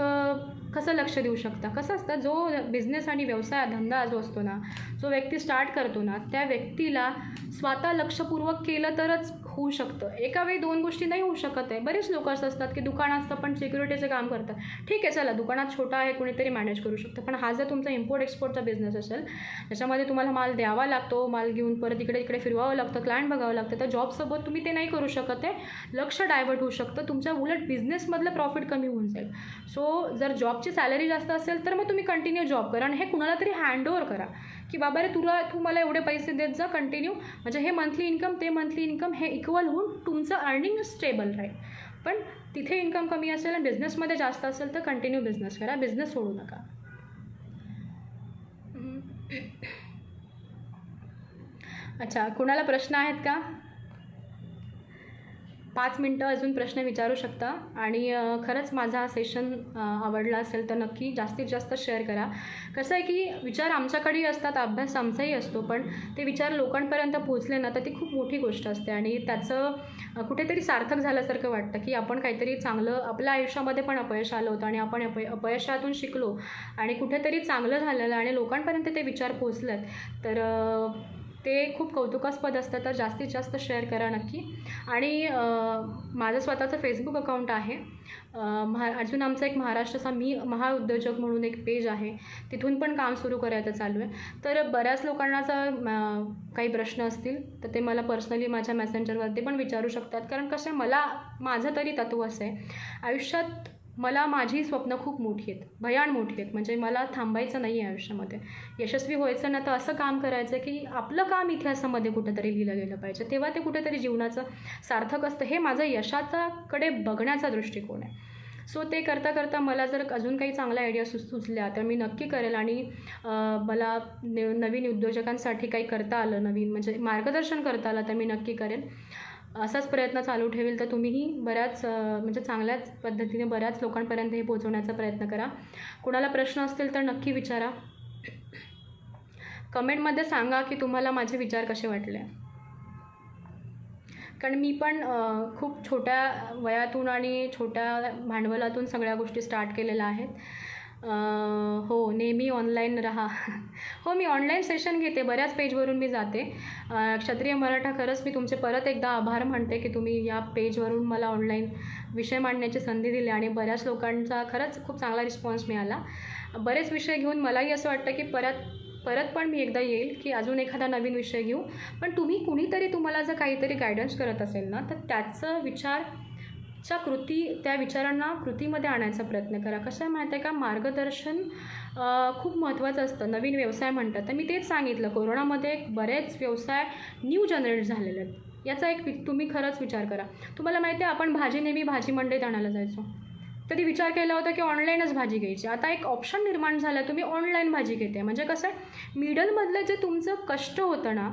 कसं लक्ष देऊ शकता. कसं असतं, जो बिझनेस आणि व्यवसाय धंदा जो असतो ना, जो व्यक्ती स्टार्ट करतो ना, त्या व्यक्तीला स्वतः लक्षपूर्वक केलं तरच होऊ शकतं. एका वेळी 2 गोष्टी नाही होऊ शकत आहे. बरेच लोक असं असतात की दुकान असतं पण सिक्युरिटीचं काम करतात. ठीक आहे, चला दुकानात छोटा आहे, कुणीतरी मॅनेज करू शकतं. पण हा जर तुमचा इम्पोर्ट एक्सपोर्टचा बिझनेस असेल, त्याच्यामध्ये तुम्हाला माल द्यावा लागतो, माल घेऊन परत इकडे इकडे फिरवावं लागतं, क्लायंट बघावं लागतं, तर जॉबसोबत तुम्ही ते नाही करू शकत आहे. लक्ष डायव्हर्ट होऊ शकतं, तुमच्या उलट बिझनेसमधलं प्रॉफिट कमी होऊन जाईल. सो जर जॉबची सॅलरी जास्त असेल तर मग तुम्ही कंटिन्यू जॉब करा आणि हे कुणाला तरी हँडओव्हर करा की बाबा रे तू मला एवढे पैसे देत जा कंटिन्यू, म्हणजे हे मंथली इन्कम ते मंथली इन्कम हे इक्वल होऊन तुमचं अर्निंग स्टेबल राहील. पण तिथे इन्कम कमी असेल आणि बिझनेसमध्ये जास्त असेल तर कंटिन्यू बिझनेस करा, बिझनेस सोडू नका. अच्छा, कुणाला प्रश्न आहेत का? 5 मिनटं अजून प्रश्न विचारू शकता. आणि खरंच माझा हा सेशन आवडला असेल तर नक्की जास्तीत जास्त शेअर करा. कसं आहे की विचार आमच्याकडेही असतात, अभ्यास आमचाही असतो, पण ते विचार लोकांपर्यंत पोहोचले ना तर ती खूप मोठी गोष्ट असते आणि त्याचं कुठेतरी सार्थक झाल्यासारखं वाटतं की आपण काहीतरी चांगलं आपल्या आयुष्यामध्ये पण अपयश आलं होतं आणि आपण अपयशातून शिकलो आणि कुठेतरी चांगलं झालेलं आणि लोकांपर्यंत ते विचार पोहोचलेत, तर ते खूप कौतुकास्पद असतं. तर जास्तीत जास्त शेअर करा नक्की. आणि माझं स्वतःचं फेसबुक अकाउंट आहे. अजून आमचा एक महाराष्ट्राचा मी महाउद्योजक म्हणून एक पेज आहे, तिथून पण काम सुरू करायचं चालू आहे. तर बऱ्याच लोकांना जर काही प्रश्न असतील तर ते मला पर्सनली माझ्या मेसेंजरवरती पण विचारू शकतात. कारण कसं आहे, माझं तरी तत्त्व असं आहे, आयुष्यात मला माझी स्वप्न खूप मोठी आहेत, भयान मोठी आहेत. म्हणजे मला थांबायचं नाही आहे आयुष्यामध्ये. यशस्वी व्हायचं ना तर असं काम करायचं की आपलं काम इतिहासामध्ये कुठेतरी लिहिलं गेलं पाहिजे, तेव्हा ते कुठेतरी जीवनाचं सार्थक असतं. हे माझं यशाच्याकडे बघण्याचा दृष्टिकोन आहे. सो ते करता करता मला जर अजून काही चांगल्या आयडिया सुचल्या तर मी नक्की करेल. आणि मला नवीन उद्योजकांसाठी काही करता आलं, नवीन म्हणजे मार्गदर्शन करता आलं तर मी नक्की करेल. असाच प्रयत्न चालू ठेवेल तर तुम्हीही बऱ्याच म्हणजे चांगल्याच पद्धतीने बऱ्याच लोकांपर्यंत हे पोहोचवण्याचा प्रयत्न करा. कुणाला प्रश्न असतील तर नक्की विचारा. कमेंटमध्ये सांगा की तुम्हाला माझे विचार कसे वाटले. कारण मी पण खूप छोट्या वयातून आणि छोट्या भांडवलातून सगळ्या गोष्टी स्टार्ट केलेल्या आहेत. हो, नेहमी ऑनलाईन राहा. हो, मी ऑनलाईन सेशन घेते, बऱ्याच पेजवरून मी जाते. क्षत्रिय मराठा, खरंच मी तुमचे परत एकदा आभार मानते की तुम्ही या पेजवरून मला ऑनलाईन विषय मांडण्याची संधी दिली आणि बऱ्याच लोकांचा खरंच खूप चांगला रिस्पॉन्स मिळाला. बरेच विषय घेऊन मलाही असं वाटतं की परत पण मी एकदा येईल की अजून एखादा नवीन विषय घेऊ. पण तुम्ही कुणीतरी तुम्हाला जर काहीतरी गायडन्स करत असेल ना तर त्याचं त्या विचारांना कृतीमध्ये आणायचा प्रयत्न करा. कसं आहे माहिती आहे का, मार्गदर्शन खूप महत्त्वाचं असतं. नवीन व्यवसाय म्हणतात तर मी तेच सांगितलं, कोरोनामध्ये बरेच व्यवसाय न्यू जनरेट झालेले आहेत. याचा तुम्ही खरंच विचार करा. तुम्हाला माहिती आहे, आपण नेहमी भाजी मंडईत आणायला जायचो, कधी विचार केला होता की ऑनलाईनच भाजी घ्यायची. आता एक ऑप्शन निर्माण झाला, तुम्ही ऑनलाईन भाजी घेते. म्हणजे कसं आहे, मिडलमधलं जे तुमचं कष्ट होतं ना,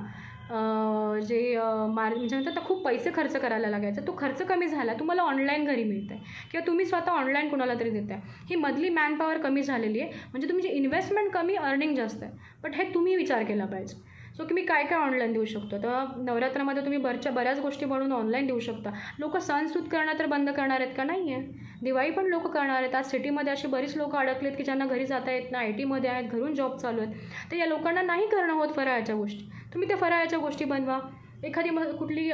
म्हणजे म्हणतात ना खूप पैसे खर्च करायला लागायचा, तो खर्च कमी झाला. तुम्हाला ऑनलाईन घरी मिळतं आहे किंवा तुम्ही स्वतः ऑनलाईन कुणाला तरी देत आहे. ही मधली मॅनपॉवर कमी झालेली आहे. म्हणजे तुमची इन्व्हेस्टमेंट कमी, अर्निंग जास्त आहे. बट हे तुम्ही विचार केला पाहिजे. सो की मी काय काय ऑनलाईन देऊ शकतो. तर नवरात्रामध्ये तुम्ही बऱ्याच गोष्टी बनवून ऑनलाईन देऊ शकता. लोक सणसूद करणं तर बंद करणार आहेत का? नाही आहे. दिवाळी पण लोक करणार आहेत. आज सिटीमध्ये अशी बरीच लोक अडकलेत की ज्यांना घरी जाता येत नाही, IT मध्ये आहेत, घरून जॉब चालू आहेत. तर या लोकांना नाही करणं होत फराळाच्या गोष्टी. तुम्ही त्या फराळाच्या गोष्टी बनवा. एखादी कुठली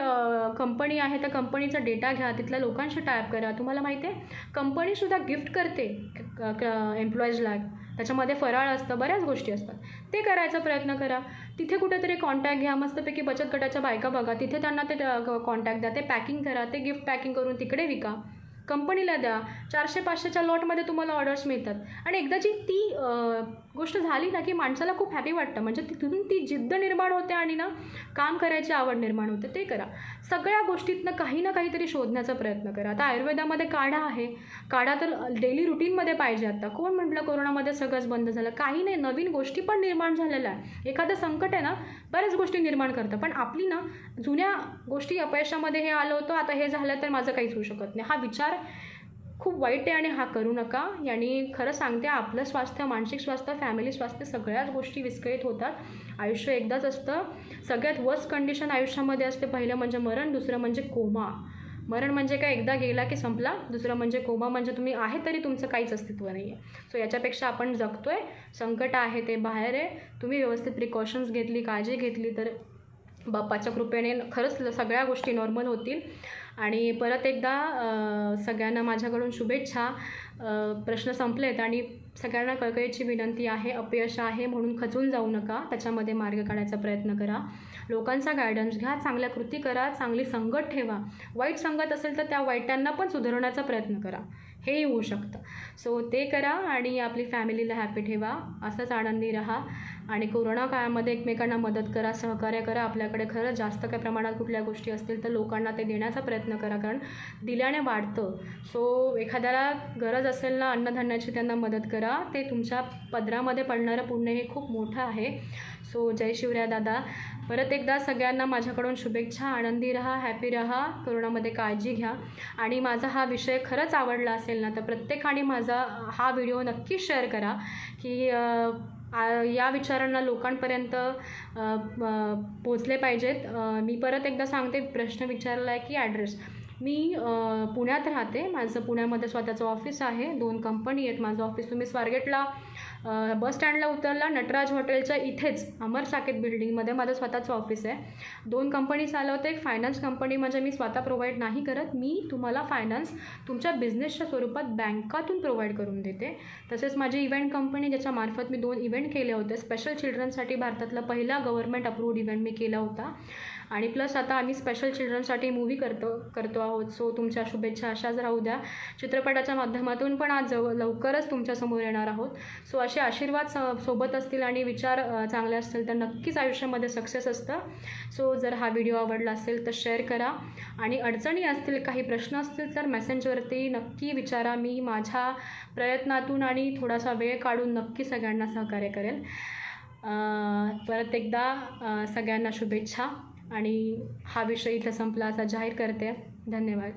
कंपनी आहे, त्या कंपनीचा डेटा घ्या, तिथल्या लोकांशी टायअप करा. तुम्हाला माहिती आहे, कंपनीसुद्धा गिफ्ट करते एम्प्लॉईजला. त्याच्यामध्ये फराळ असतं, बऱ्याच गोष्टी असतात. ते करायचा प्रयत्न करा. तिथे कुठेतरी कॉन्टॅक्ट घ्या, मस्तपैकी बचत गटाच्या बायका बघा, तिथे त्यांना ते कॉन्टॅक्ट द्या, ते पॅकिंग करा, ते गिफ्ट पॅकिंग करून तिकडे विका, कंपनीला द्या. 400-500च्या लॉटमध्ये तुम्हाला ऑर्डर्स मिळतात. आणि एकदाची ती गोष्ट झाली ना की माणसाला खूप हॅपी वाटतं. म्हणजे तिथून ती जिद्द निर्माण होते आणि ना काम करायची आवड निर्माण होते. ते करा. सगळ्या गोष्टीतनं काही ना काहीतरी शोधण्याचा प्रयत्न करा. आता आयुर्वेदामध्ये काढा आहे, काढा तर डेली रुटीनमध्ये पाहिजे. आता कोण म्हटलं कोरोनामध्ये सगळंच बंद झालं? काही नाही, नवीन गोष्टी पण निर्माण झालेल्या आहे. एखादं संकट आहे ना, बऱ्याच गोष्टी निर्माण करतं. पण आपली ना जुन्या गोष्टी, अपयशामध्ये हे आलं होतं, आता हे झालं तर माझं काहीच होऊ शकत नाही, हा विचार खूप वाईट आहे आणि हा करू नका. आणि खरं सांगते, आपलं स्वास्थ्य, मानसिक स्वास्थ्य, फॅमिली स्वास्थ्य, सगळ्याच गोष्टी विस्कळीत होतात. आयुष्य एकदाच असतं. सगळ्यात वर्स्ट कंडिशन आयुष्यामध्ये असते, पहिलं म्हणजे मरण, दुसरं म्हणजे कोमा. मरण म्हणजे काय, एकदा गेला की संपला. दुसरं म्हणजे कोमा म्हणजे तुम्ही आहे तरी तुमचं काहीच अस्तित्व नाही आहे. सो याच्यापेक्षा आपण जगतो आहे, संकट आहे ते बाहेर आहे, तुम्ही व्यवस्थित प्रिकॉशन्स घेतली, काळजी घेतली तर बाप्पाच्या कृपेने खरंच सगळ्या गोष्टी नॉर्मल होतील. आणि परत एकदा सगळ्यांना माझ्याकडून शुभेच्छा. प्रश्न संपलेत आणि सगळ्यांना कळकळीची विनंती आहे, अपयश आहे म्हणून खचून जाऊ नका, त्याच्यामध्ये मार्ग काढायचा प्रयत्न करा, लोकांचा गायडन्स घ्या, चांगल्या कृती करा, चांगली संगत ठेवा, वाईट संगत असेल तर त्या वाईटांना पण सुधारण्याचा प्रयत्न करा, हेही होऊ शकतं. सो ते करा आणि आपली फॅमिलीला हॅपी ठेवा, असंच आनंदी राहा आणि कोरोना काळामध्ये एकमेकांना मदत करा, सहकार्य करा. आपल्याकडे खरंच जास्त काही प्रमाणात कुठल्या गोष्टी असतील तर लोकांना ते देण्याचा प्रयत्न करा, कारण दिल्याने वाढतं. सो एखाद्याला गरज असेल ना अन्नधान्याची, त्यांना मदत करा, ते तुमच्या पदरामध्ये पडणारं पुण्य हे खूप मोठं आहे. सो जय शिवराय दादा. परत एकदा सगळ्यांना माझ्याकडून शुभेच्छा. आनंदी राहा, हॅपी राहा, कोरोनामध्ये काळजी घ्या. आणि माझा हा विषय खरंच आवडला असेल ना तर प्रत्येकाने माझा हा व्हिडिओ नक्कीच शेअर करा, की या विचारांना लोकांपर्यंत पोचले पाहिजेत. मी परत एकदा सांगते, प्रश्न विचारला आहे की ॲड्रेस. मी पुण्यात राहते, माझं पुण्यामध्ये स्वतःचं ऑफिस आहे, 2 कंपनी आहेत. माझं ऑफिस तुम्ही स्वारगेटला बस स्टँडला उतरला, नटराज हॉटेलच्या इथेच अमर साकेत बिल्डिंगमध्ये माझं स्वतःचं ऑफिस आहे. 2 कंपनी चालवते. एक फायनान्स कंपनी म्हणजे मी स्वतः प्रोव्हाइड नाही करत, मी तुम्हाला फायनान्स तुमच्या बिझनेसच्या स्वरूपात बँकातून प्रोव्हाइड करून देते. तसेच माझी इव्हेंट कंपनी, ज्याच्यामार्फत मी 2 इव्हेंट केले होते. स्पेशल चिल्ड्रनसाठी भारतातला पहिला गव्हर्नमेंट अप्रूव्ड इव्हेंट मी केला होता. आणि प्लस आता आम्ही स्पेशल चिल्ड्रनसाठी मूव्ही करतो आहोत. सो तुमच्या शुभेच्छा अशाच राहू द्या. चित्रपटाच्या माध्यमातून पण आज लवकरच तुमच्यासमोर येणार आहोत. सो असे आशीर्वाद सोबत असतील आणि विचार चांगले असतील तर नक्कीच आयुष्यामध्ये सक्सेस असतं. सो जर हा व्हिडिओ आवडला असेल तर शेअर करा आणि अडचणी असतील, काही प्रश्न असतील तर मेसेंजवरती नक्की विचारा. मी माझ्या प्रयत्नातून आणि थोडासा वेळ काढून नक्की सगळ्यांना सहकार्य करेल. परत एकदा सगळ्यांना शुभेच्छा आणि हा विषय इथं संपला असा जाहीर करते. धन्यवाद.